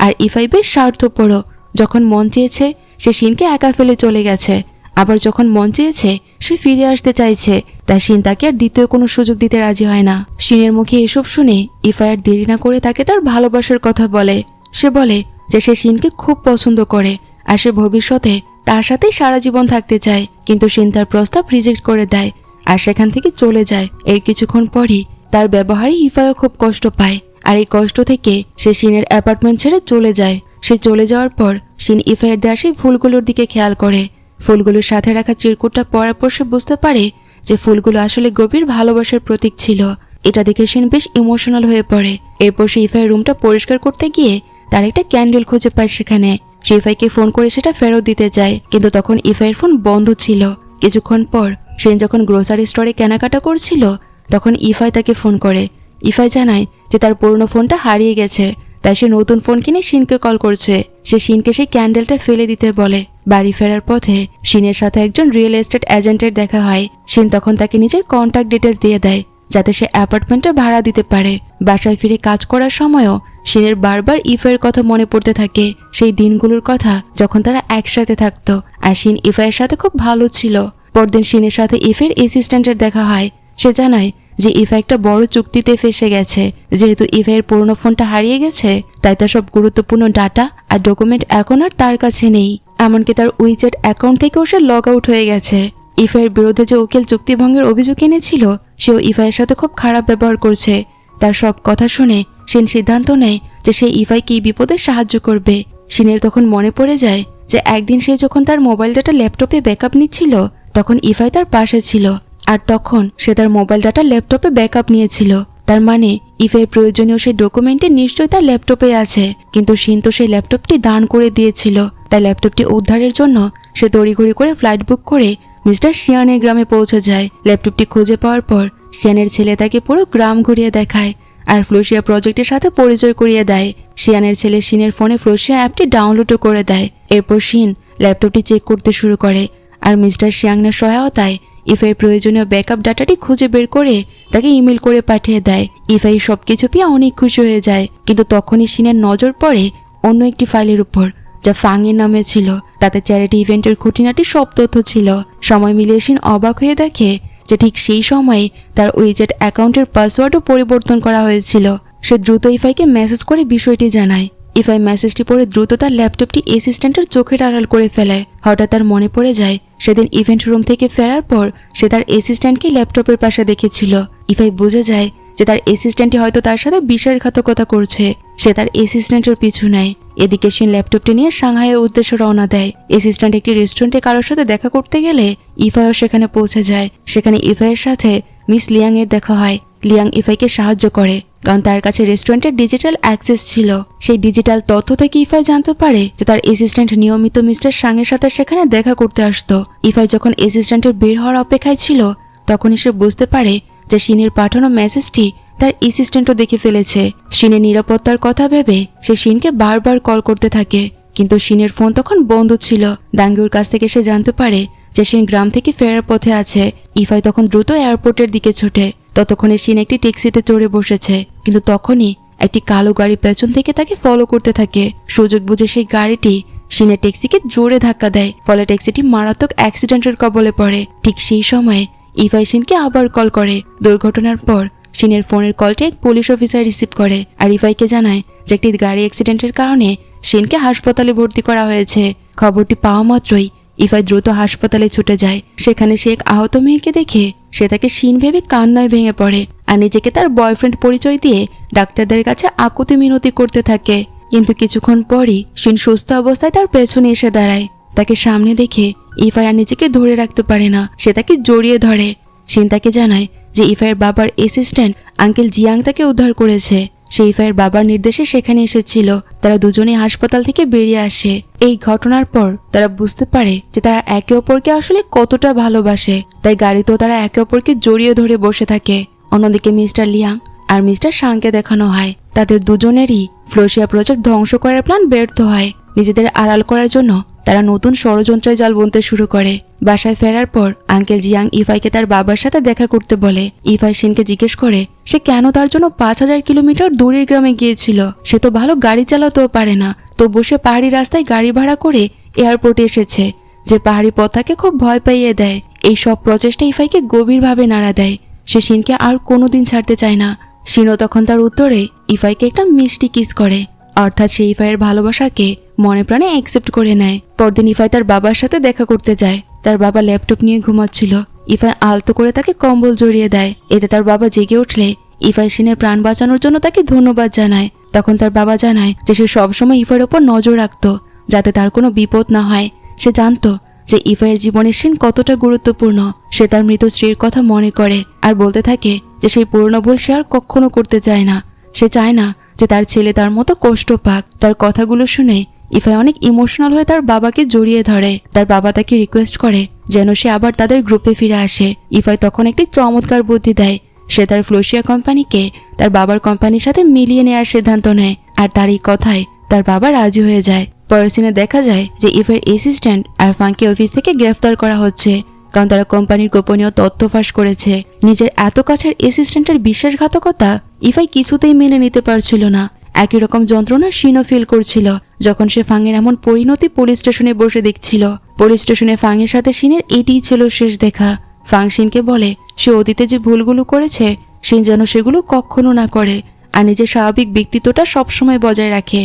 আর ইফাই বেশ স্বার্থপরও। যখন মন চেয়েছে সে শিনকে একা ফেলে চলে গেছে, আবার যখন মন চেয়েছে সে ফিরে আসতে চাইছে, তাই শিন তাকে আর দ্বিতীয় কোনো সুযোগ দিতে রাজি হয় না। শিনের মুখে এসব শুনে ইফাই আর দেরি না করে তাকে তার ভালোবাসার কথা বলে। সে বলে যে সে শিনকে খুব পছন্দ করে আর সে ভবিষ্যতে তার সাথেই সারা জীবন থাকতে চায়, কিন্তু শিন তার প্রস্তাব রিজেক্ট করে দেয় আর সেখান থেকে চলে যায়। এর কিছুক্ষণ পরই তার ব্যবহারে ইফাইও খুব কষ্ট পায় আর এই কষ্ট থেকে সে শিনের অ্যাপার্টমেন্ট ছেড়ে চলে যায়। সে চলে যাওয়ার পর শিন ইফাইয়ের দেওয়া সেই ফুলগুলোর দিকে খেয়াল করে। ফুলগুলোর সাথে রাখা চিরকুটটা পরার পর সে বুঝতে পারে যে ফুলগুলো আসলে গভীর ভালোবাসার প্রতীক ছিল। এটা দেখে শিন বেশ ইমোশনাল হয়ে পড়ে। এরপর সে ইফাইয়ের রুমটা পরিষ্কার করতে গিয়ে তার একটা ক্যান্ডেল খুঁজে পায় সেখানে। সে ইফাইকে ফোন করে সেটা ফেরত দিতে যায়, কিন্তু তখন ইফাইয়ের ফোন বন্ধ ছিল। কিছুক্ষণ পর শিন যখন গ্রোসারি স্টোরে কেনাকাটা করছিল তখন ইফাই তাকে ফোন করে। ইফাই জানায় যে তার পুরনো ফোনটা হারিয়ে গেছে, তাই সে নতুন ফোন কিনে শিনকে কল করছে। সে শিনকে সেই ক্যান্ডেলটা ফেলে দিতে বলে। বাড়ি ফেরার পথে শিনের সাথে একজন রিয়েল এস্টেট এজেন্টের দেখা হয়। শিন তখন তাকে নিজের কন্ট্যাক্ট ডিটেলস দিয়ে দেয় যাতে সে অ্যাপার্টমেন্টটা ভাড়া দিতে পারে। বাসায় ফিরে কাজ করার সময়ও শিনের বারবার ইফাইয়ের কথা মনে পড়তে থাকে, সেই দিনগুলোর কথা যখন তারা একসাথে থাকতো আর শিন ইফাইয়ের সাথে খুব ভালো ছিল। পরদিন শিনের সাথে ইফাইয়ের অ্যাসিস্ট্যান্টের দেখা হয়। সে জানায় যে ইফাই একটা বড় চুক্তিতে ফেসে গেছে। যেহেতু ইফাইয়ের পুরনো ফোনটা হারিয়ে গেছে তাই তার সব গুরুত্বপূর্ণ ডাটা আর ডকুমেন্ট এখন আর তার কাছে নেই। এমনকি তার উইচ্যাট অ্যাকাউন্ট থেকেও সে লগ আউট হয়ে গেছে। ইফাইয়ের বিরুদ্ধে যে উকিল চুক্তিভঙ্গের অভিযোগ এনেছিল সেও ইফাইয়ের সাথে খুব খারাপ ব্যবহার করছে। তার সব কথা শুনে শিন সিদ্ধান্ত নেয় যে সে ইফাইকে এই বিপদে সাহায্য করবে। শিনের তখন মনে পড়ে যায় যে একদিন সে যখন তার মোবাইল ডাটা ল্যাপটপে ব্যাকআপ নিচ্ছিল তখন ইফাই তার পাশে ছিল, আর তখন সে তার মোবাইল ডাটা ল্যাপটপে ব্যাকআপ নিয়েছিল। তার মানে ইফাইয়ের প্রয়োজনীয় সেই ডকুমেন্টটি নিশ্চয়ই তার ল্যাপটপে আছে, কিন্তু শিন তো সেই ল্যাপটপটি দান করে দিয়েছিল। তাই ল্যাপটপটি উদ্ধারের জন্য সে তড়িঘড়ি করে ফ্লাইট বুক করে মিস্টার শিয়ানের গ্রামে পৌঁছে যায়। ল্যাপটপটি খুঁজে পাওয়ার পর শিয়ানের ছেলে তাকে পুরো গ্রাম ঘুরিয়ে দেখায় আর ফ্লোসিয়া প্রজেক্টের সাথে পরিচয় করিয়ে দেয়। শিয়ানের ছেলে শিনের ফোনে ফ্লোসিয়া অ্যাপটি ডাউনলোডও করে দেয়। এরপর শিন ল্যাপটপটি চেক করতে শুরু করে আর মিস্টার শিয়াংনের সহায়তায় ইফাইয়ের প্রয়োজনীয় ব্যাকআপ ডাটাটি খুঁজে বের করে তাকে ইমেল করে পাঠিয়ে দেয়। ইফাই সবকিছু পেয়ে অনেক খুশি হয়ে যায়, কিন্তু তখনই শিনের নজর পড়ে অন্য একটি ফাইলের উপর যা ফাংয়ের নামে ছিল। তাতে চ্যারিটি ইভেন্টের খুঁটিনাটি সব তথ্য ছিল। সময় মিলিয়ে শিন অবাক হয়ে দেখে যে ঠিক সেই সময়ে তার উইচ্যাট অ্যাকাউন্টের পাসওয়ার্ডও পরিবর্তন করা হয়েছিল। সে দ্রুত ইফাইকে মেসেজ করে বিষয়টি জানায়। ইফাই মেসেজটি পড়ে দ্রুত তার ল্যাপটপটি অ্যাসিস্ট্যান্টের চোখের আড়াল করে ফেলে। হঠাৎ তার মনে পড়ে যায় সেদিন ইভেন্ট রুম থেকে ফেরার পর সে তার অ্যাসিস্ট্যান্টকে ল্যাপটপের পাশে দেখেছিল। ইফাই বুঝে যায় যে তার অ্যাসিস্ট্যান্টই হয়তো তার সাথে বিশ্বাসঘাতকতা করছে। সে তার অ্যাসিস্ট্যান্টের পিছু নেয়। এদিকে শিন ল্যাপটপটি নিয়ে সাংহাইয়ের উদ্দেশ্যে রওনা দেয়। অ্যাসিস্ট্যান্ট একটি রেস্টুরেন্টে কারোর সাথে দেখা করতে গেলে ইফাইও সেখানে পৌঁছে যায়। সেখানে ইফাইয়ের সাথে মিস লিয়াং এর দেখা হয়। লিয়াং ইফাইকে সাহায্য করে কারণ তার কাছে রেস্টুরেন্টের ডিজিটাল অ্যাক্সেস ছিল। সেই ডিজিটাল তথ্য থেকে ইফাই জানতে পারে যে তার অ্যাসিস্ট্যান্ট নিয়মিত মিস্টার সাংয়ের সাথে সেখানে দেখা করতে আসতো। ইফাই যখন অ্যাসিস্ট্যান্টের বের হওয়ার অপেক্ষায় ছিল তখনই সে বুঝতে পারে যে শিনের পাঠানো মেসেজটি তার অ্যাসিস্ট্যান্টও দেখে ফেলেছে। শিনের নিরাপত্তার কথা ভেবে সে শিনকে বারবার কল করতে থাকে, কিন্তু শিনের ফোন তখন বন্ধ ছিল। দাঙ্গুর কাছ থেকে সে জানতে পারে যে শিন গ্রাম থেকে ফেরার পথে আছে। ইফাই তখন দ্রুত এয়ারপোর্টের দিকে ছোটে। ততক্ষণে শিন একটি ট্যাক্সিতে চড়ে বসেছে, কিন্তু তখনই একটি কালো গাড়ি পেছন থেকে তাকে ফলো করতে থাকে। সুযোগ বুঝে সেই গাড়িটি শিনের ট্যাক্সিকে জোরে ধাক্কা দেয়, ফলে ট্যাক্সিটি মারাত্মক অ্যাক্সিডেন্টের কবলে পড়ে। ঠিক সেই সময় ইফাই শিনকে আবার কল করে। দুর্ঘটনার পর শিনের ফোনের কলটি এক পুলিশ অফিসার রিসিভ করে আর ইফাইকে জানায় যে একটি গাড়ি অ্যাক্সিডেন্টের কারণে শিনকে হাসপাতালে ভর্তি করা হয়েছে। খবরটি পাওয়া মাত্রই ইফাই দ্রুত হাসপাতালে ছুটে যায়। সেখানে সে এক আহত মেয়েকে দেখে সে তাকে শিন ভেবে কান্নায় ভেঙে পড়ে আর নিজেকে তার বয়ফ্রেন্ড পরিচয় দিয়ে ডাক্তারদের কাছে আকুতি মিনতি করতে থাকে। কিন্তু কিছুক্ষণ পরই শিন সুস্থ অবস্থায় তার পেছনে এসে দাঁড়ায়। তাকে সামনে দেখে ইফাই আর নিজেকে ধরে রাখতে পারে না, সে তাকে জড়িয়ে ধরে। শিন তাকে জানায় যে ইফাইয়ের বাবার অ্যাসিস্ট্যান্ট আঙ্কেল জিয়াং তাকে উদ্ধার করেছে। সে ইফাইয়ের বাবার নির্দেশে সেখানে এসেছিল। তারা দুজনে হাসপাতাল থেকে বেরিয়ে আসে। এই ঘটনার পর তারা বুঝতে পারে যে তারা একে অপরকে আসলে কতটা ভালোবাসে। তাই গাড়িতেও তারা একে অপরকে জড়িয়ে ধরে বসে থাকে। অন্যদিকে মিস্টার লিয়াং আর মিস্টার শাংকে দেখানো হয় তাদের দুজনেরই ফ্লোসিয়া প্রজেক্ট ধ্বংস করার প্ল্যান ব্যর্থ হয়। নিজেদের আড়াল করার জন্য তারা নতুন ষড়যন্ত্রের জাল বুনতে শুরু করে। বাসায় ফেরার পর আঙ্কেল জিয়াং ইফাইকে তার বাবার সাথে দেখা করতে বলে। ইফাই শিনকে জিজ্ঞেস করে সে কেন তার জন্য 5000 কিলোমিটার দূরের গ্রামে গিয়েছিল। সে তো ভালো গাড়ি চালাতেও পারে না, তো বসে পাহাড়ি রাস্তায় গাড়ি ভাড়া করে এয়ারপোর্টে এসেছে, যে পাহাড়ি পথটাকে খুব ভয় পাইয়ে দেয়। এই সব প্রচেষ্টা ইফাইকে গভীরভাবে নাড়া দেয়। সে শিনকে আর কোনোদিন ছাড়তে চায় না। শিনও তখন তার উত্তরে ইফাইকে একটা মিষ্টি কিস করে অর্থাৎ সে ইফাইয়ের ভালোবাসাকে মনে প্রাণে অ্যাকসেপ্ট করে নেয়। পরদিন ইফাই তার বাবার সাথে দেখা করতে যায়। তার বাবা ল্যাপটপ নিয়ে ঘুমাচ্ছিল। ইফাই আলতো করে তাকে কম্বল জড়িয়ে দেয়। এতে তার বাবা জেগে উঠলে ইফাই শিনের প্রাণ বাঁচানোর জন্য তাকে ধন্যবাদ জানায়। তখন তার বাবা জানায় যে সে সবসময় ইফাইয়ের ওপর নজর রাখত যাতে তার কোনো বিপদ না হয়। সে জানতো যে ইফাইয়ের জীবনের শিন কতটা গুরুত্বপূর্ণ। সে তার মৃত স্ত্রীর কথা মনে করে আর বলতে থাকে যে সেই পুরনো ভুল সে আর কখনো করতে চায় না। সে চায় না যে তার ছেলে তার মতো কষ্ট পাক। তার কথাগুলো শুনে ইফাই অনেক ইমোশনাল হয়ে তার বাবাকে জড়িয়ে ধরে। তার বাবা তাকে রিকোয়েস্ট করে যেন সে আবার তাদের গ্রুপে ফিরে আসে। ইফাই তখন একটি চমৎকার বুদ্ধি দেয়। সে তার ফ্লোসিয়া কোম্পানিকে তার বাবার কোম্পানির সাথে মিলিয়ে নেওয়ার সিদ্ধান্ত নেয়। আর তার এই কথায় তার বাবা রাজি হয়ে যায়। পরের সিনে দেখা যায় যে ইফাইয়ের অ্যাসিস্ট্যান্ট আর ফাংকে অফিস থেকে গ্রেফতার করা হচ্ছে, কারণ তারা কোম্পানির গোপনীয় তথ্য ফাঁস করেছে। নিজের এত কাছের অ্যাসিস্ট্যান্টের বিশ্বাসঘাতকতা ইফাই কিছুতেই মেনে নিতে পারছিল না। একই রকম যন্ত্রণা শিনও ফিল করছিল যখন সে ফাংয়ের এমন পরিণতি পুলিশ স্টেশনে বসে দেখছিল। পুলিশ স্টেশনে ফাংয়ের সাথে শিনের এটিই ছিল শেষ দেখা। ফাং শিনকে বলে সে অতীতে যে ভুলগুলো করেছে শিন যেন সেগুলো কখনো না করে আর নিজের স্বাভাবিক ব্যক্তিত্বটা সবসময় বজায় রাখে।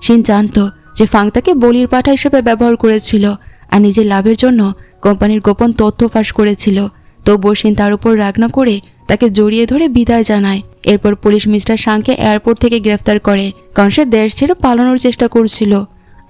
শিন জানতো যে ফাং তাকে বলির পাঠা হিসেবে ব্যবহার করেছিল আর নিজের লাভের জন্য কোম্পানির গোপন তথ্য ফাঁস করেছিল। তবুও শিন তার উপর রাগ না করে তাকে জড়িয়ে ধরে বিদায় জানায়। এরপর পুলিশ মিস্টার শাংকে এয়ারপোর্ট থেকে গ্রেফতার করে, কারণ সে দেশ ছেড়ে পালানোর চেষ্টা করছিল।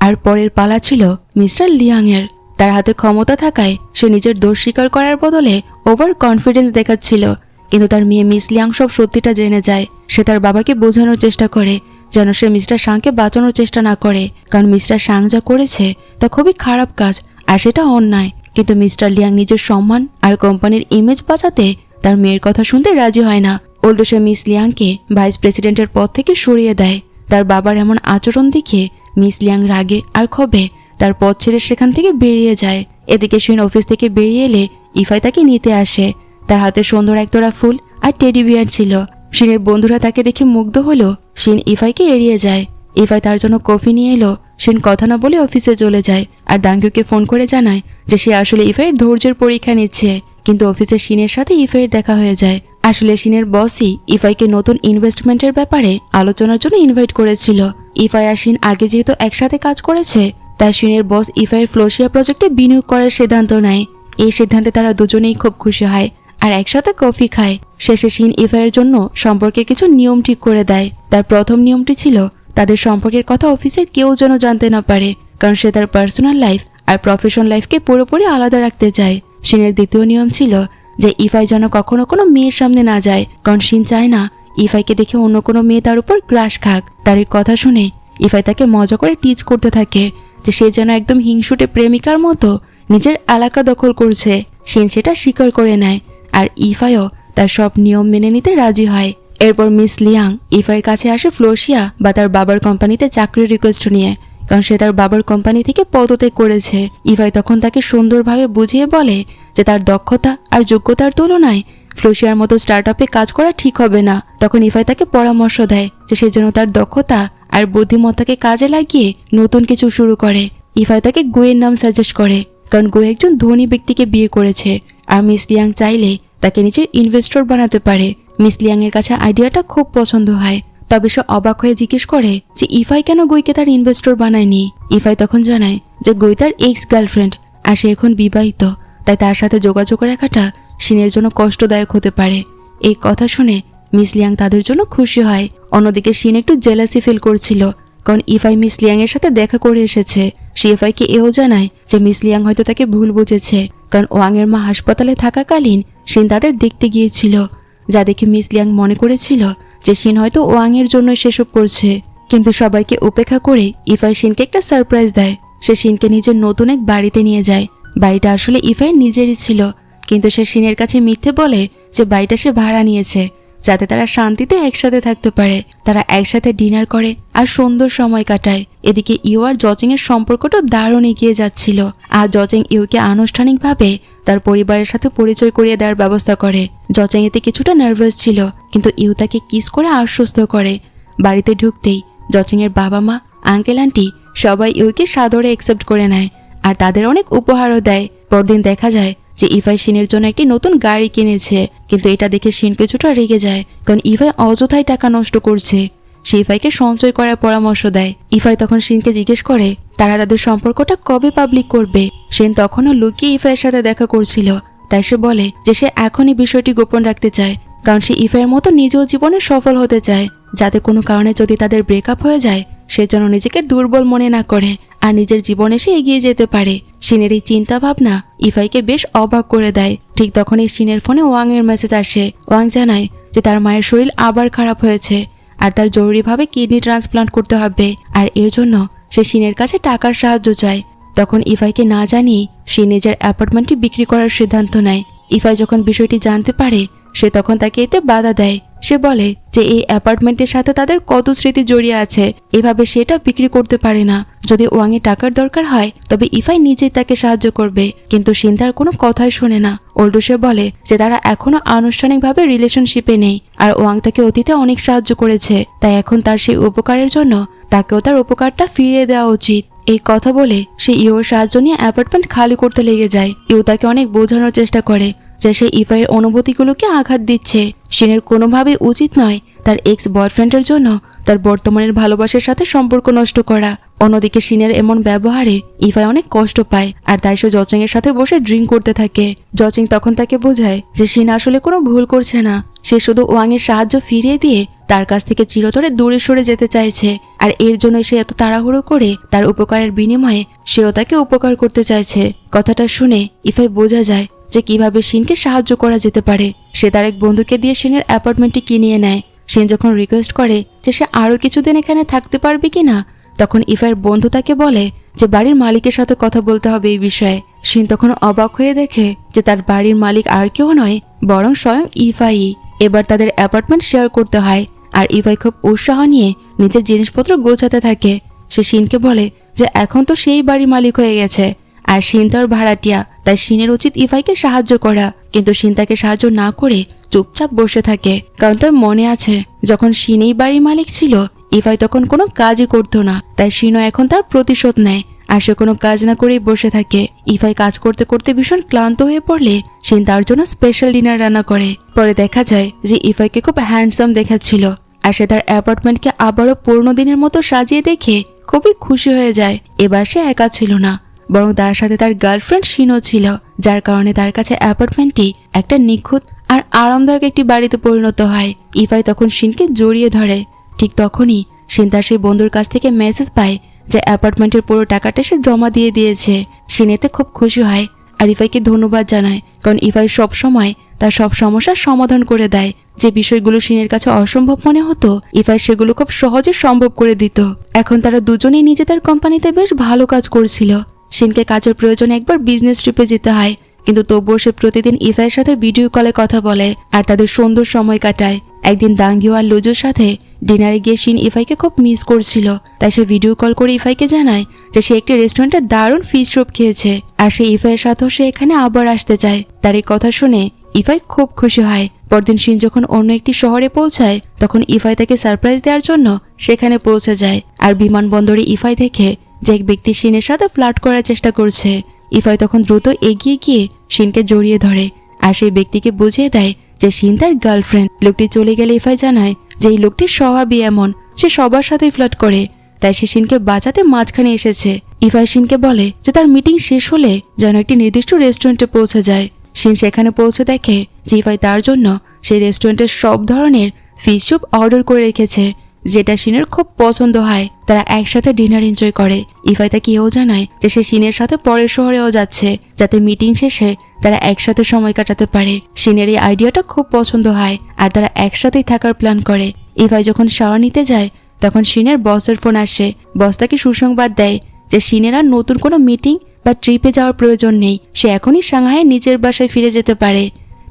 আর পরের পালা ছিল মিস্টার লিয়াং এর। তার হাতে ক্ষমতা থাকায় সে নিজের দোষ স্বীকার করার বদলে ওভার কনফিডেন্স দেখাচ্ছিল। কিন্তু তার মেয়ে মিস লিয়াং সব সত্যিটা জেনে যায়। সে তার বাবাকে বোঝানোর চেষ্টা করে যেন সে মিস্টার শাংকে বাঁচানোর চেষ্টা না করে, কারণ মিস্টার শাং যা করেছে তা খুবই খারাপ কাজ আর সেটা অন্যায়। কিন্তু মিস্টার লিয়াং নিজের সম্মান আর কোম্পানির ইমেজ বাঁচাতে তার মেয়ের কথা শুনতে রাজি হয় না। উল্টো সে মিস লিয়াংকে ভাইস প্রেসিডেন্টের পদ থেকে সরিয়ে দেয়। তার বাবার এমন আচরণ দেখে মিস লিয়াং রাগে আর ক্ষোভে তার পদ ছেড়ে সেখান থেকে বেরিয়ে যায়। এদিকে শিন অফিস থেকে বেরিয়ে এলে ইফাই তাকে নিতে আসে। তার হাতে সুন্দর একতোড়া ফুল আর টেডি বিয়ার ছিল। শিনের বন্ধুরা তাকে দেখে মুগ্ধ হলো। শিন ইফাইকে এড়িয়ে যায়। ইফাই তার জন্য কফি নিয়ে এলো। শিন কথা না বলে অফিসে চলে যায় আর দাঙ্গুকে ফোন করে জানায় যে সে আসলে ইফাইয়ের ধৈর্যের পরীক্ষা নিচ্ছে। কিন্তু অফিসে শিনের সাথে ইফাইয়ের দেখা হয়ে যায়। আসলে শিনের বসই ইফাইকে নতুন ইনভেস্টমেন্টের ব্যাপারে আলোচনার জন্য ইনভাইট করেছিল। ইফাই আর শিন আগে যেহেতু একসাথে কাজ করেছে তাই শিনের বস ইফাইয়ের ফ্লোসিয়া প্রজেক্টে বিনিয়োগ করার সিদ্ধান্ত নেয়। এই সিদ্ধান্তে তারা দুজনেই খুব খুশি হয় আর একসাথে কফি খায়। শেষে শিন ইফাইয়ের জন্য সম্পর্কের কিছু নিয়ম ঠিক করে দেয়। তার প্রথম নিয়মটি ছিল তাদের সম্পর্কের কথা অফিসের কেউ যেন জানতে না পারে, কারণ সে তার পার্সোনাল লাইফ আর প্রফেশনাল লাইফকে পুরোপুরি আলাদা রাখতে চায়। শিনের দ্বিতীয় নিয়ম ছিল যে ইফাই যেন কখনো কোনো মেয়ের সামনে না যায়, কারণ শিন চায় না ইফাইকে দেখে অন্য কোনো মেয়ে তার উপর ক্রাশ খাক। তার এই কথা শুনে ইফাই তাকে মজা করে টিচ করতে থাকে যে সে যেন একদম হিংসুটে প্রেমিকার মতো নিজের এলাকা দখল করছে। শিন সেটা স্বীকার করে নেয় আর ইফাইও তার সব নিয়ম মেনে নিতে রাজি হয়। এরপর মিস লিয়াং ইফাইয়ের কাছে আসে ফ্লোসিয়া বা তার বাবার কোম্পানিতে চাকরির রিকোয়েস্ট নিয়ে, কারণ সে তার বাবার কোম্পানি থেকে পদত্যাগ করেছে। ইফাই তখন তাকে সুন্দরভাবে বুঝিয়ে বলে যে তার দক্ষতা আর যোগ্যতার তুলনায় ফ্লোসিয়ার মতো স্টার্টআপে কাজ করা ঠিক হবে না। তখন ইফাই তাকে পরামর্শ দেয় যে সে যেন তার দক্ষতা আর বুদ্ধিমত্তাকে কাজে লাগিয়ে নতুন কিছু শুরু করে। ইফাই তাকে গুয়ের নাম সাজেস্ট করে, কারণ গু একজন ধনী ব্যক্তিকে বিয়ে করেছে আর মিস লিয়াং চাইলে তাকে নিজের ইনভেস্টর বানাতে পারে। মিস লিয়াং এর কাছে আইডিয়াটা খুব পছন্দ হয়। তবে সে অবাক হয়ে জিজ্ঞেস করে যে ইফাই কেন গুইকে তার ইনভেস্টর বানায়নি। ইফাই তখন জানায় যে গুই তার এক্স গার্লফ্রেন্ড আর সে এখন বিবাহিত, তাই তার সাথে যোগাযোগ রাখাটা শিনের জন্য কষ্টদায়ক হতে পারে। এই কথা শুনে মিস লিয়াং তাদের জন্য খুশি হয়। অন্যদিকে শিন একটু জেলাসি ফিল করছিল, কারণ ইফাই মিস লিয়াং এর সাথে দেখা করে এসেছে। সে ইফাইকে এও জানায় যে মিস লিয়াং হয়তো তাকে ভুল বুঝেছে, কারণ ওয়াং এর মা হাসপাতালে থাকাকালীন শিন তাদের দেখতে গিয়েছিল, যা দেখে মিস লিয়াং মনে করেছিল যে শিন হয়তো ওয়াং এর জন্য সেসব করছে। কিন্তু সবাইকে উপেক্ষা করে ইফাই শিনকে একটা সারপ্রাইজ দেয়। সে শিনকে নিজের নতুন এক বাড়িতে নিয়ে যায়। বাড়িটা আসলে ইফাই নিজেরই ছিল, কিন্তু সে শিনের কাছে মিথ্যে বলে যে বাড়িটা সে ভাড়া নিয়েছে যাতে তারা শান্তিতে একসাথে থাকতে পারে। তারা একসাথে ডিনার করে আর সুন্দর সময় কাটায়। এদিকে ইউ আর জচিং এর সম্পর্কটা দারুণ এগিয়ে যাচ্ছিল আর জচিং ইউকে আনুষ্ঠানিকভাবে তার পরিবারের সাথে পরিচয় করিয়ে দেওয়ার ব্যবস্থা করে। জচিং এতে কিছুটা নার্ভাস ছিল, কিন্তু ইউ তাকে কিস করে আশ্বস্ত করে। বাড়িতে ঢুকতেই জচিং এর বাবা মা, আঙ্কেল আন্টি সবাই ইউকে সাদরে অ্যাকসেপ্ট করে নেয় আর তাদের অনেক উপহারও দেয়। পরদিন দেখা যায় যে ইফাই শিনের জন্য একটি নতুন গাড়ি কিনেছে, কিন্তু এটা দেখে শিন কিছুটা রেগে যায়, কারণ ইফাই অযথাই টাকা নষ্ট করছে। সে ইফাইকে সঞ্চয় করার পরামর্শ দেয়। ইফাই তখন শিনকে জিজ্ঞেস করে তারা তাদের সম্পর্কটা কবে পাবলিক করবে। শিন তখনও লুকিয়ে ইফাইয়ের সাথে দেখা করছিল, তাই সে বলে যে সে এখনই বিষয়টি গোপন রাখতে চায়, কারণ সে ইফাইয়ের মতো নিজেও জীবনে সফল হতে চায়, যাতে কোনো কারণে যদি তাদের ব্রেকআপ হয়ে যায় সে যেন নিজেকে দুর্বল মনে না করে আর নিজের জীবনে সে এগিয়ে যেতে পারে। শিনের এই চিন্তা ভাবনা ইফাইকে বেশ অবাক করে দেয়। ঠিক তখনই শিনের ফোনে ওয়াং এর মেসেজ আসে। ওয়াং জানায় যে তার মায়ের শরীর আবার খারাপ হয়েছে আর তার জরুরিভাবে কিডনি ট্রান্সপ্লান্ট করতে হবে, আর এর জন্য সে শিনের কাছে টাকার সাহায্য চায়। তখন ইফাইকে না জানিয়ে সে নিজের অ্যাপার্টমেন্টটি বিক্রি করার সিদ্ধান্ত নেয়। ইফাই যখন বিষয়টি জানতে পারে সে তখন তাকে এতে বাধা দেয়। সে বলে যে এই অ্যাপার্টমেন্টের সাথে তাদের কত স্মৃতি জড়িয়ে আছে, এভাবে সেটা বিক্রি করতে পারে না। যদি ওয়াংয়ে টাকার দরকার হয় তবে ইফাই নিজেই তাকে সাহায্য করবে, কিন্তু শিন তার কোনো কথাই শোনে না। উল্টো সে বলে যে তারা এখনো আনুষ্ঠানিকভাবে রিলেশনশিপে নেই আর ওয়াং তাকে অতীতে অনেক সাহায্য করেছে, তাই এখন তার সেই উপকারের জন্য তাকেও তার উপকারটা ফিরিয়ে দেওয়া উচিত। এই কথা বলে সে ইওর সাহায্য নিয়ে অ্যাপার্টমেন্ট খালি করতে লেগে যায়। ইও তাকে অনেক বোঝানোর চেষ্টা করে যে সে ইফাইয়ের অনুভূতিগুলোকে আঘাত দিচ্ছে। শিনের কোনোভাবেই উচিত নয় তার এক্স বয়ফ্রেন্ডের জন্য তার বর্তমানের ভালোবাসার সাথে সম্পর্ক নষ্ট করা। অন্যদিকে শিনের এমন ব্যবহারে ইফাই অনেক কষ্ট পায় আর তাই সে জচিং এর সাথে বসে ড্রিঙ্ক করতে থাকে। জচিং তখন তাকে বোঝায় যে শিন আসলে কোনো ভুল করছে না, সে শুধু ওয়াং এর সাহায্য ফিরিয়ে দিয়ে তার কাছ থেকে চিরতরে দূরে সরে যেতে চাইছে, আর এর জন্য সে এত তাড়াহুড়ো করে তার উপকারের বিনিময়ে সেও তাকে উপকার করতে চাইছে। কথাটা শুনে ইফাই বোঝা যায় যে কিভাবে শিনকে সাহায্য করা যেতে পারে। সে তার এক বন্ধুকে দিয়ে শিনের অ্যাপার্টমেন্টটি কিনিয়ে নেয়। শিন যখন রিকোয়েস্ট করে যে সে আরো কিছুদিন এখানে থাকতে পারবে কিনা, তখন ইফাইয়ের বন্ধু তাকে বলে যে বাড়ির মালিকের সাথে কথা বলতে হবে এই বিষয়ে। শিন তখন অবাক হয়ে দেখে যে তার বাড়ির মালিক আর কেউ নয় বরং স্বয়ং ইফাই। এবার তাদের অ্যাপার্টমেন্ট শেয়ার করতে হয় আর ইফাই খুব উৎসাহ নিয়ে নিজের জিনিসপত্র গোছাতে থাকে। সে শিনকে বলে যে এখন তো সেই বাড়ির মালিক হয়ে গেছে আর শিন তার ভাড়াটিয়া, তাই শিনের উচিত ইফাইকে সাহায্য করা। কিন্তু শিন তাকে সাহায্য না করে চুপচাপ বসে থাকে, কারণ তার মনে আছে যখন শিন এই বাড়ির মালিক ছিল ইফাই তখন কোনো কাজই করতো না, তাই শিনও এখন তার প্রতিশোধ নেয় আর সে কোনো কাজ না করেই বসে থাকে। ইফাই কাজ করতে করতে ভীষণ ক্লান্ত হয়ে পড়লে শিন তার জন্য স্পেশাল ডিনার রান্না করে। পরে দেখা যায় যে ইফাইকে খুব হ্যান্ডসাম দেখাচ্ছিল আর সে তার অ্যাপার্টমেন্টকে আবারও পুরনো দিনের মতো সাজিয়ে দেখে খুবই খুশি হয়ে যায়। এবার সে একা ছিল না, বরং তার সাথে তার গার্লফ্রেন্ড শিনও ছিল, যার কারণে তার কাছে অ্যাপার্টমেন্টটি একটা নিখুঁত আর আরামদায়ক একটি বাড়িতে পরিণত হয়। ইফাই তখন শিনকে জড়িয়ে ধরে। ঠিক তখনই শিন তার সেই বন্ধুর কাছ থেকে মেসেজ পায় যে অ্যাপার্টমেন্টের পুরো টাকাটা সে জমা দিয়ে দিয়েছে। শিন এতে খুব খুশি হয় আর ইফাইকে ধন্যবাদ জানায়, কারণ ইফাই সব সময় তার সব সমস্যার সমাধান করে দেয়। যে বিষয়গুলো শিনের কাছে অসম্ভব মনে হতো ইফাই সেগুলো খুব সহজে সম্ভব করে দিত। এখন তারা দুজনেই নিজেদের কোম্পানিতে বেশ ভালো কাজ করছিল। শিনকে কাজের প্রয়োজনে একবার বিজনেস ট্রিপে যেতে হয়, কিন্তু তবুও সে প্রতিদিন ইফাইয়ের সাথে ভিডিও কলে কথা বলে আর তাদের সুন্দর সময় কাটায়। একদিন দাঙ্গিও আর লুজুর সাথে ডিনারে গিয়ে শিন ইফাইকে খুব মিস করছিল, তাই সে ভিডিও কল করে ইফাইকে জানায় যে সে একটি রেস্টুরেন্টে দারুণ ফিশ স্যুপ খেয়েছে আর সে ইফাইয়ের সাথেও সে এখানে আবার আসতে চায়। তার এই কথা শুনে ইফাই খুব খুশি হয়। পরদিন শিন যখন অন্য একটি শহরে পৌঁছায় তখন ইফাই তাকে সারপ্রাইজ দেওয়ার জন্য সেখানে পৌঁছে যায় আর বিমানবন্দরে ইফাই দেখে যে এক ব্যক্তি শিনের সাথে ফ্লার্ট করার চেষ্টা করছে। ইফাই তখন দ্রুত এগিয়ে গিয়ে শিনকে জড়িয়ে ধরে আর সেই ব্যক্তিকে বুঝিয়ে দেয় যে শিন তার গার্লফ্রেন্ড। লোকটি চলে গেলে ইফাই জানায় যে এই লোকটির স্বভাবই এমন, সে সবার সাথেই ফ্লার্ট করে, তাই সে শিনকে বাঁচাতে মাঝখানে এসেছে। ইফাই শিনকে বলে যে তার মিটিং শেষ হলে যেন একটি নির্দিষ্ট রেস্টুরেন্টে পৌঁছে যায়। শিন সেখানে পৌঁছে দেখে যে ইফাই তার জন্য সেই রেস্টুরেন্টের সব ধরনের ফিশ স্যুপ অর্ডার করে রেখেছে, যেটা শিনের খুব পছন্দ হয়। তারা একসাথে ডিনার এনজয় করে। ইফাই তাকে এও জানায় যে সে শিনের সাথে পরের শহরেও যাচ্ছে, যাতে মিটিং শেষে তারা একসাথে সময় কাটাতে পারে। শিনের এই আইডিয়াটা খুব পছন্দ হয় আর তারা একসাথেই থাকার প্ল্যান করে। ইফাই যখন শাওয়ার নিতে যায় তখন শিনের বসের ফোন আসে। বস তাকে সুসংবাদ দেয় যে শিনের আর নতুন কোনো মিটিং বা ট্রিপে যাওয়ার প্রয়োজন নেই, সে এখনই সাংহাইয়ে নিজের বাসায় ফিরে যেতে পারে।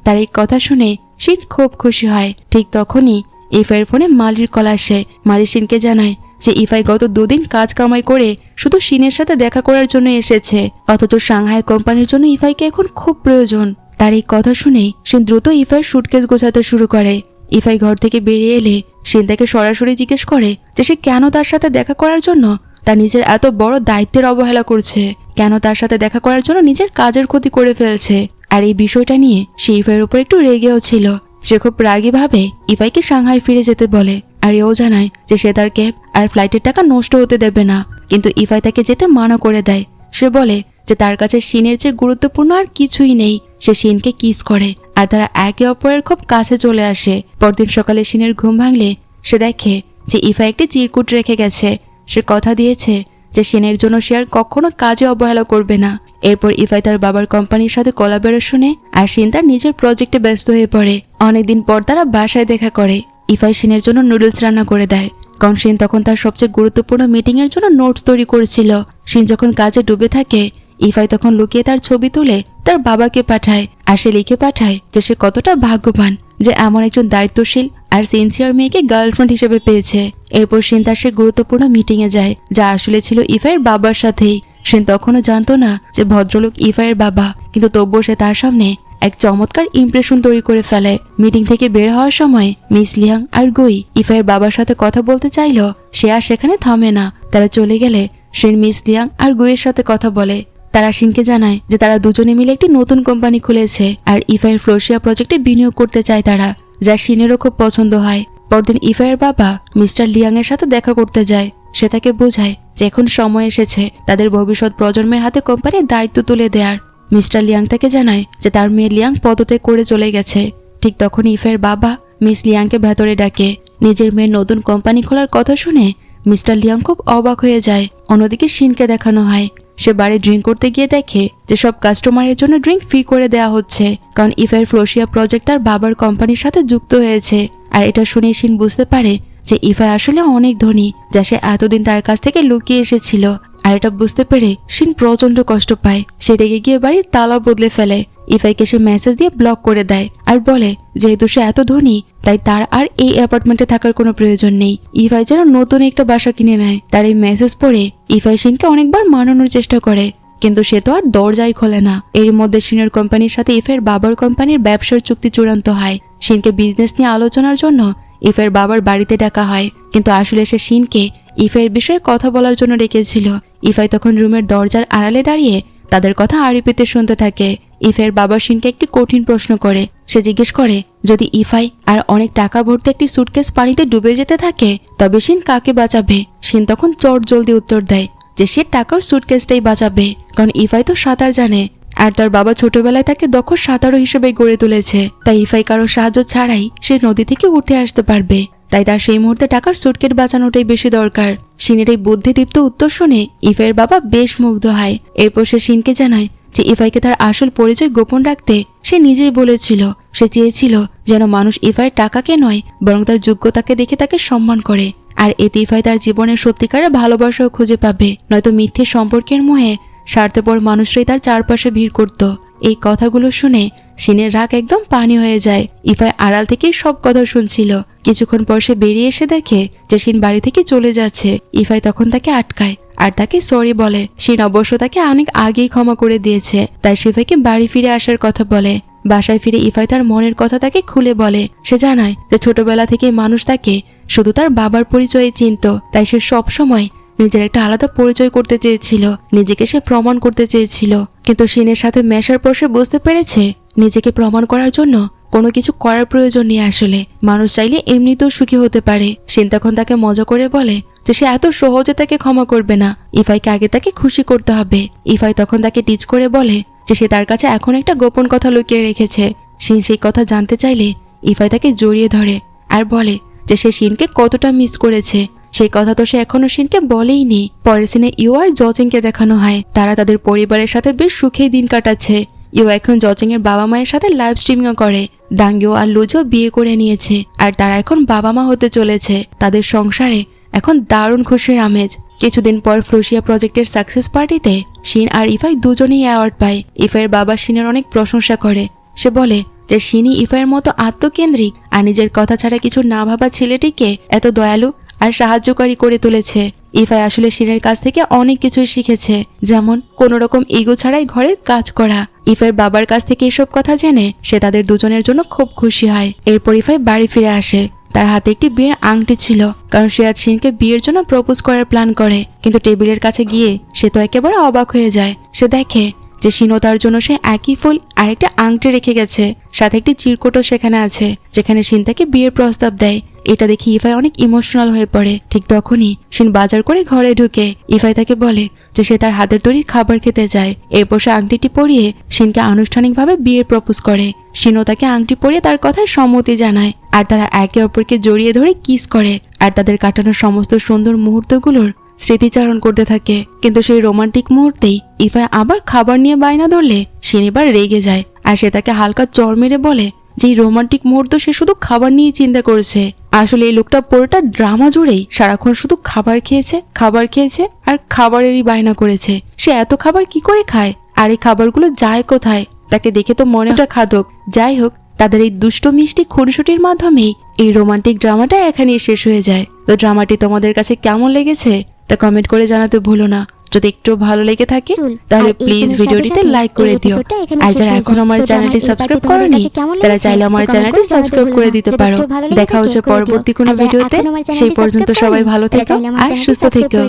তার এই কথা শুনে শিন খুব খুশি হয়। ঠিক তখনই ইফাইয়ের ফোনে মালির কল আসে। মালি শিনকে জানায় যে ইফাই গত 2 দিন কাজ কামাই করে শুধু শিনের সাথে দেখা করার জন্য এসেছে, অথচ সাংহাই কোম্পানির জন্য ইফাইকে এখন খুব প্রয়োজন। তার এই কথা শুনে শিন দ্রুত ইফাইয়ের সুটকেস গোছাতে শুরু করে। ইফাই ঘর থেকে বেরিয়ে এলে শিন তাকে সরাসরি জিজ্ঞেস করে যে সে কেন তার সাথে দেখা করার জন্য তার নিজের এত বড় দায়িত্বের অবহেলা করছে, কেন তার সাথে দেখা করার জন্য নিজের কাজের ক্ষতি করে ফেলছে। আর এই বিষয়টা নিয়ে সে ইফাইয়ের উপর একটু রেগেও ছিল। সে খুব রাগী ভাবে ইফাইকে সাংহাই ফিরে যেতে বলে আর এও জানায় যে সে তার ক্যাব আর ফ্লাইটের টাকা নষ্ট হতে দেবে না। কিন্তু ইফাই তাকে যেতে মানা করে দেয়। সে বলে যে তার কাছে শিনের চেয়ে গুরুত্বপূর্ণ আর কিছুই নেই। সে শিনকে কিস করে আর তারা একে অপরের খুব কাছে চলে আসে। পরদিন সকালে শিনের ঘুম ভাঙলে সে দেখে যে ইফাই একটি চিরকুট রেখে গেছে। সে কথা দিয়েছে যে শিনের জন্য সে আর কখনো কাজে অবহেলা করবে না। এরপর ইফাই তার বাবার কোম্পানির সাথে কোলাবোরেশনে আর শিন তার নিজের প্রজেক্টে ব্যস্ত হয়ে পড়ে। অনেকদিন পর তারা বাসায় দেখা করে। ইফাই শিনের জন্য নুডলস রান্না করে দেয়, কারণ শিন তখন তার সবচেয়ে গুরুত্বপূর্ণ মিটিং এর জন্য নোটস তৈরি করেছিল। শিন যখন কাজে ডুবে থাকে, ইফাই তখন লুকিয়ে তার ছবি তুলে তার বাবাকে পাঠায়। আর সে লিখে পাঠায় যে সে কতটা ভাগ্যবান যে এমন একজন দায়িত্বশীল আর সিনসিয়ার মেয়েকে গার্লফ্রেন্ড হিসেবে পেয়েছে। এরপর শিন তার সে গুরুত্বপূর্ণ মিটিং এ যায়, যা আসলে ছিল ইফাইয়ের বাবার সাথেই। শিন তখনও জানতো না যে ভদ্রলোক ইফাইয়ের বাবা, কিন্তু তবুও সে তার সামনে এক চমৎকার ইমপ্রেশন তৈরি করে ফেলে। মিটিং থেকে বের হওয়ার সময় মিস লিয়াং আর গুই ইফাইয়ের বাবার সাথে কথা বলতে চাইল, সে আর সেখানে থামে না। তারা চলে গেলে শিন মিস লিয়াং আর গুইয়ের সাথে কথা বলে। তারা শিনকে জানায় যে তারা দুজনে মিলে একটি নতুন কোম্পানি খুলেছে আর ইফাইয়ের ফ্লোসিয়া প্রজেক্টে বিনিয়োগ করতে চায় তারা, যা শিনেরও খুব পছন্দ হয়। পরদিন ইফাইয়ের বাবা মিস্টার লিয়াং এর সাথে দেখা করতে যায়। সে তাকে বোঝায় যে এখন সময় এসেছে তাদের ভবিষ্যৎ প্রজন্মের হাতে কোম্পানির দায়িত্ব তুলে দেওয়ার। মিস্টার লিয়াং তাকে জানায় যে তার মেয়ে লিয়াং পদত্যাগ করে চলে গেছে। ঠিক তখন ইফাইয়ের বাবা মিস লিয়াংকে ভেতরে ডাকে। নিজের মেয়ের নতুন কোম্পানি খোলার কথা শুনে মিস্টার লিয়াং খুব অবাক হয়ে যায়। অন্যদিকে শিনকে দেখানো হয় সে বারে ড্রিঙ্ক করতে গিয়ে দেখে যে সব কাস্টমারের জন্য ড্রিঙ্ক ফ্রি করে দেওয়া হচ্ছে, কারণ ইফাইয়ের ফ্লোসিয়া প্রজেক্ট তার বাবার কোম্পানির সাথে যুক্ত হয়েছে। আর এটা শুনে শিন বুঝতে পারে যে ইফাই আসলে অনেক ধনী, যা সে এতদিন তার কাছ থেকে লুকিয়ে এসেছিল। আর এটা বুঝতে পেরে শিন প্রচন্ড কষ্ট পায়। সে রেগে গিয়ে বাড়ির তালা বদলে ফেলে। ইফাইকে সে মেসেজ দিয়ে ব্লক করে দেয় আর বলে যেহেতু সে এত ধনী তাই তার আর এই অ্যাপার্টমেন্টে থাকার কোনো প্রয়োজন নেই। ইফাই যেন নতুন একটা বাসা কিনে নেয়। তার এই মেসেজ পড়ে ইফাই শিনকে অনেকবার মানানোর চেষ্টা করে, কিন্তু সে তো আর দরজাই খোলে না। এর মধ্যে শিনের কোম্পানির সাথে ইফাইয়ের বাবার কোম্পানির ব্যবসার চুক্তি চূড়ান্ত হয়। শিনকে বিজনেস নিয়ে আলোচনার জন্য ইফাইয়ের বাবার বাড়িতে ডাকা হয়, কিন্তু আসলে সে শিনকে ইফাইয়ের বিষয়ে কথা বলার জন্য ডেকেছিল। ইফাই তখন রুমের দরজার আড়ালে দাঁড়িয়ে তাদের কথা আড়িপেতে শুনতে থাকে। ইফাইয়ের বাবা শিনকে একটি কঠিন প্রশ্ন করে। সে জিজ্ঞেস করে যদি ইফাই আর অনেক টাকা ভর্তি একটি সুটকেস পানিতে ডুবে যেতে থাকে তবে শিন কাকে বাঁচাবে। শিন তখন চট জলদি উত্তর দেয় যে সে টাকার সুটকেসটাই বাঁচাবে, কারণ ইফাই তো সাঁতার জানে আর তার বাবা ছোটবেলায় তাকে দক্ষ সাঁতারু হিসেবে গড়ে তুলেছে। তাই ইফাই কারো সাহায্য ছাড়াই সে নদী থেকে উঠে আসতে পারবে। তাই তার সেই মুহূর্তে টাকার সুটকেস বাঁচানোটাই বেশি দরকার। শিনের এই বুদ্ধিদীপ্ত উত্তর শুনে ইফাইয়ের বাবা বেশ মুগ্ধ হয়। এরপর সে শিনকে জানায় যে ইফাইকে তার আসল পরিচয় গোপন রাখতে সে নিজেই বলেছিল। সে চেয়েছিল যেন মানুষ ইফাইয়ের টাকাকে নয় বরং তার যোগ্যতাকে দেখে তাকে সম্মান করে। আর এতে ইফাই তার জীবনের সত্যিকারের ভালোবাসাও খুঁজে পাবে, নয়তো মিথ্যে সম্পর্কের মোহে স্বার্থপর মানুষরাই তার চারপাশে ভিড় করত। এই কথাগুলো শুনে শিনের রাগ একদম পানি হয়ে যায়। ইফাই আড়াল থেকেই সব কথা শুনছিল। কিছুক্ষণ পর সে বেরিয়ে এসে দেখে যে শিন বাড়ি থেকে চলে যাচ্ছে। ইফাই তখন তাকে আটকায় আর তাকে সরি বলে। শিন অবশ্য তাকে অনেক আগেই ক্ষমা করে দিয়েছে, তাই ইফাইকে বাড়ি ফিরে আসার কথা বলে। বাসায় ফিরে ইফাই তার মনের কথা তাকে খুলে বলে। সে জানায় যে ছোটবেলা থেকে মানুষ তাকে শুধু তার বাবার পরিচয়ে চিনত, তাই সে সব সময় নিজের একটা আলাদা পরিচয় করতে চেয়েছিল, নিজেকে সে প্রমাণ করতে চেয়েছিল। কিন্তু শিনের সাথে মেশার পর সে বুঝতে পেরেছে নিজেকে প্রমাণ করার জন্য কোনো কিছু করার প্রয়োজন নেই। আসলে মানুষ চাইলে এমনিতেও সুখী হতে পারে। শিন তখন তাকে মজা করে বলে যে সে এত সহজে তাকে ক্ষমা করবে না, ইফাইকে আগে তাকে খুশি করতে হবে। ইফাই তখন তাকে টিচ করে বলে যে সে তার কাছে এখন একটা গোপন কথা লুকিয়ে রেখেছে। শিন সেই কথা জানতে চাইলে ইফাই তাকে জড়িয়ে ধরে আর বলে যে সে শিনকে কতটা মিস করেছে। সেই কথা তো সে এখনো শিনকে বলেইনি। পরের সিনে ইউ আর জচিংকে দেখানো হয়। তারা তাদের পরিবারের সাথে বেশ সুখেই দিন কাটাচ্ছে। ইউ এখন জচিং এর বাবা মায়ের সাথে লাইভ স্ট্রিমিংও করে। ডাঙ্গিও আর লুজো বিয়ে করে নিয়েছে আর তারা এখন বাবা মা হতে চলেছে। তাদের সংসারে এখন দারুণ খুশির আমেজ। কিছুদিন পর ফ্লোসিয়া প্রজেক্টের সাকসেস পার্টিতে শিন আর ইফাই দুজনেই অ্যাওয়ার্ড পায়। ইফাইয়ের বাবা শিনের অনেক প্রশংসা করে। সে বলে যে শিনই ইফাইয়ের মতো আত্মকেন্দ্রিক আর নিজের কথা ছাড়া কিছু না ভাবা ছেলেটিকে এত দয়ালু আর সাহায্যকারী করে তুলেছে। ইফাই আসলে শিনের কাছ থেকে অনেক কিছুই শিখেছে, যেমন কোন রকম ইগো ছাড়াই ঘরের কাজ করা। ইফাইয়ের বাবার কাছ থেকে এসব কথা জেনে সে তাদের দুজনের জন্য খুব খুশি হয়। এরপর ইফাই বাড়ি ফিরে আসে। তার হাতে একটি বিয়ের আংটি ছিল, কারণ সে আজ শিনকে বিয়ের জন্য প্রপোজ করার প্ল্যান করে। কিন্তু টেবিলের কাছে গিয়ে সে তো একেবারে অবাক হয়ে যায়। সে দেখে যে শিনও তার জন্য সে একই ফুল আর একটা আংটি রেখে গেছে, সাথে একটি চিরকুটও সেখানে আছে যেখানে শিন তাকে বিয়ের প্রস্তাব দেয়। এটা দেখে ইফাই অনেক ইমোশনাল হয়ে পড়ে। ঠিক তখনই শিন বাজার করে ঘরে ঢুকে ইফাই তাকে বলে যে সে তার হাতের তৈরি খাবার খেতে যায়। এরপর সে আংটিটি পরিয়ে শিনকে আনুষ্ঠানিকভাবে বিয়ের প্রপোজ করে। শিনও তাকে আংটি পরিয়ে তার কথায় সম্মতি জানায় আর তারা একে অপরকে জড়িয়ে ধরে কিস করে আর তাদের কাটানো সমস্ত সুন্দর মুহূর্তগুলোর স্মৃতিচারণ করতে থাকে। কিন্তু সেই রোমান্টিক মুহূর্তেই ইফাই আবার খাবার নিয়ে বায়না ধরলে শিন এবার রেগে যায় আর সে তাকে হালকা চড় মেরে বলে যে রোমান্টিক মুহূর্ত সে শুধু খাবার নিয়ে চিন্তা করেছে। আসলে এই লোকটা পুরোটা ড্রামা জুড়েই সারাক্ষণ শুধু খাবার খেয়েছে আর খাবারেরই বায়না করেছে। সে এত খাবার কি করে খায় আর এই খাবারগুলো যায় কোথায়? তাকে দেখে তো মনে হয় খাদক। যাই হোক, তাদের এই দুষ্ট মিষ্টি খুনসুটির মাধ্যমেই এই রোমান্টিক ড্রামাটা এখানেই শেষ হয়ে যায়। তো ড্রামাটি তোমাদের কাছে কেমন লেগেছে তা কমেন্ট করে জানাতে ভুলো না। যদি একটু ভালো লেগে থাকে তাহলে প্লিজ ভিডিওটিতে লাইক করে দিও। আর যারা এখন আমার চ্যানেলটি সাবস্ক্রাইব করোনি তারা চাইলে আমার চ্যানেলটি সাবস্ক্রাইব করে দিতে পারো। দেখা হচ্ছে পরবর্তী কোনো ভিডিওতে। সেই পর্যন্ত সবাই ভালো থেকো আর সুস্থ থেকো।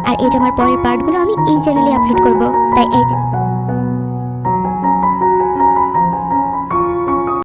আর এটা আমার পরের পার্টগুলো আমি এই চ্যানেলে আপলোড করব, তাই এই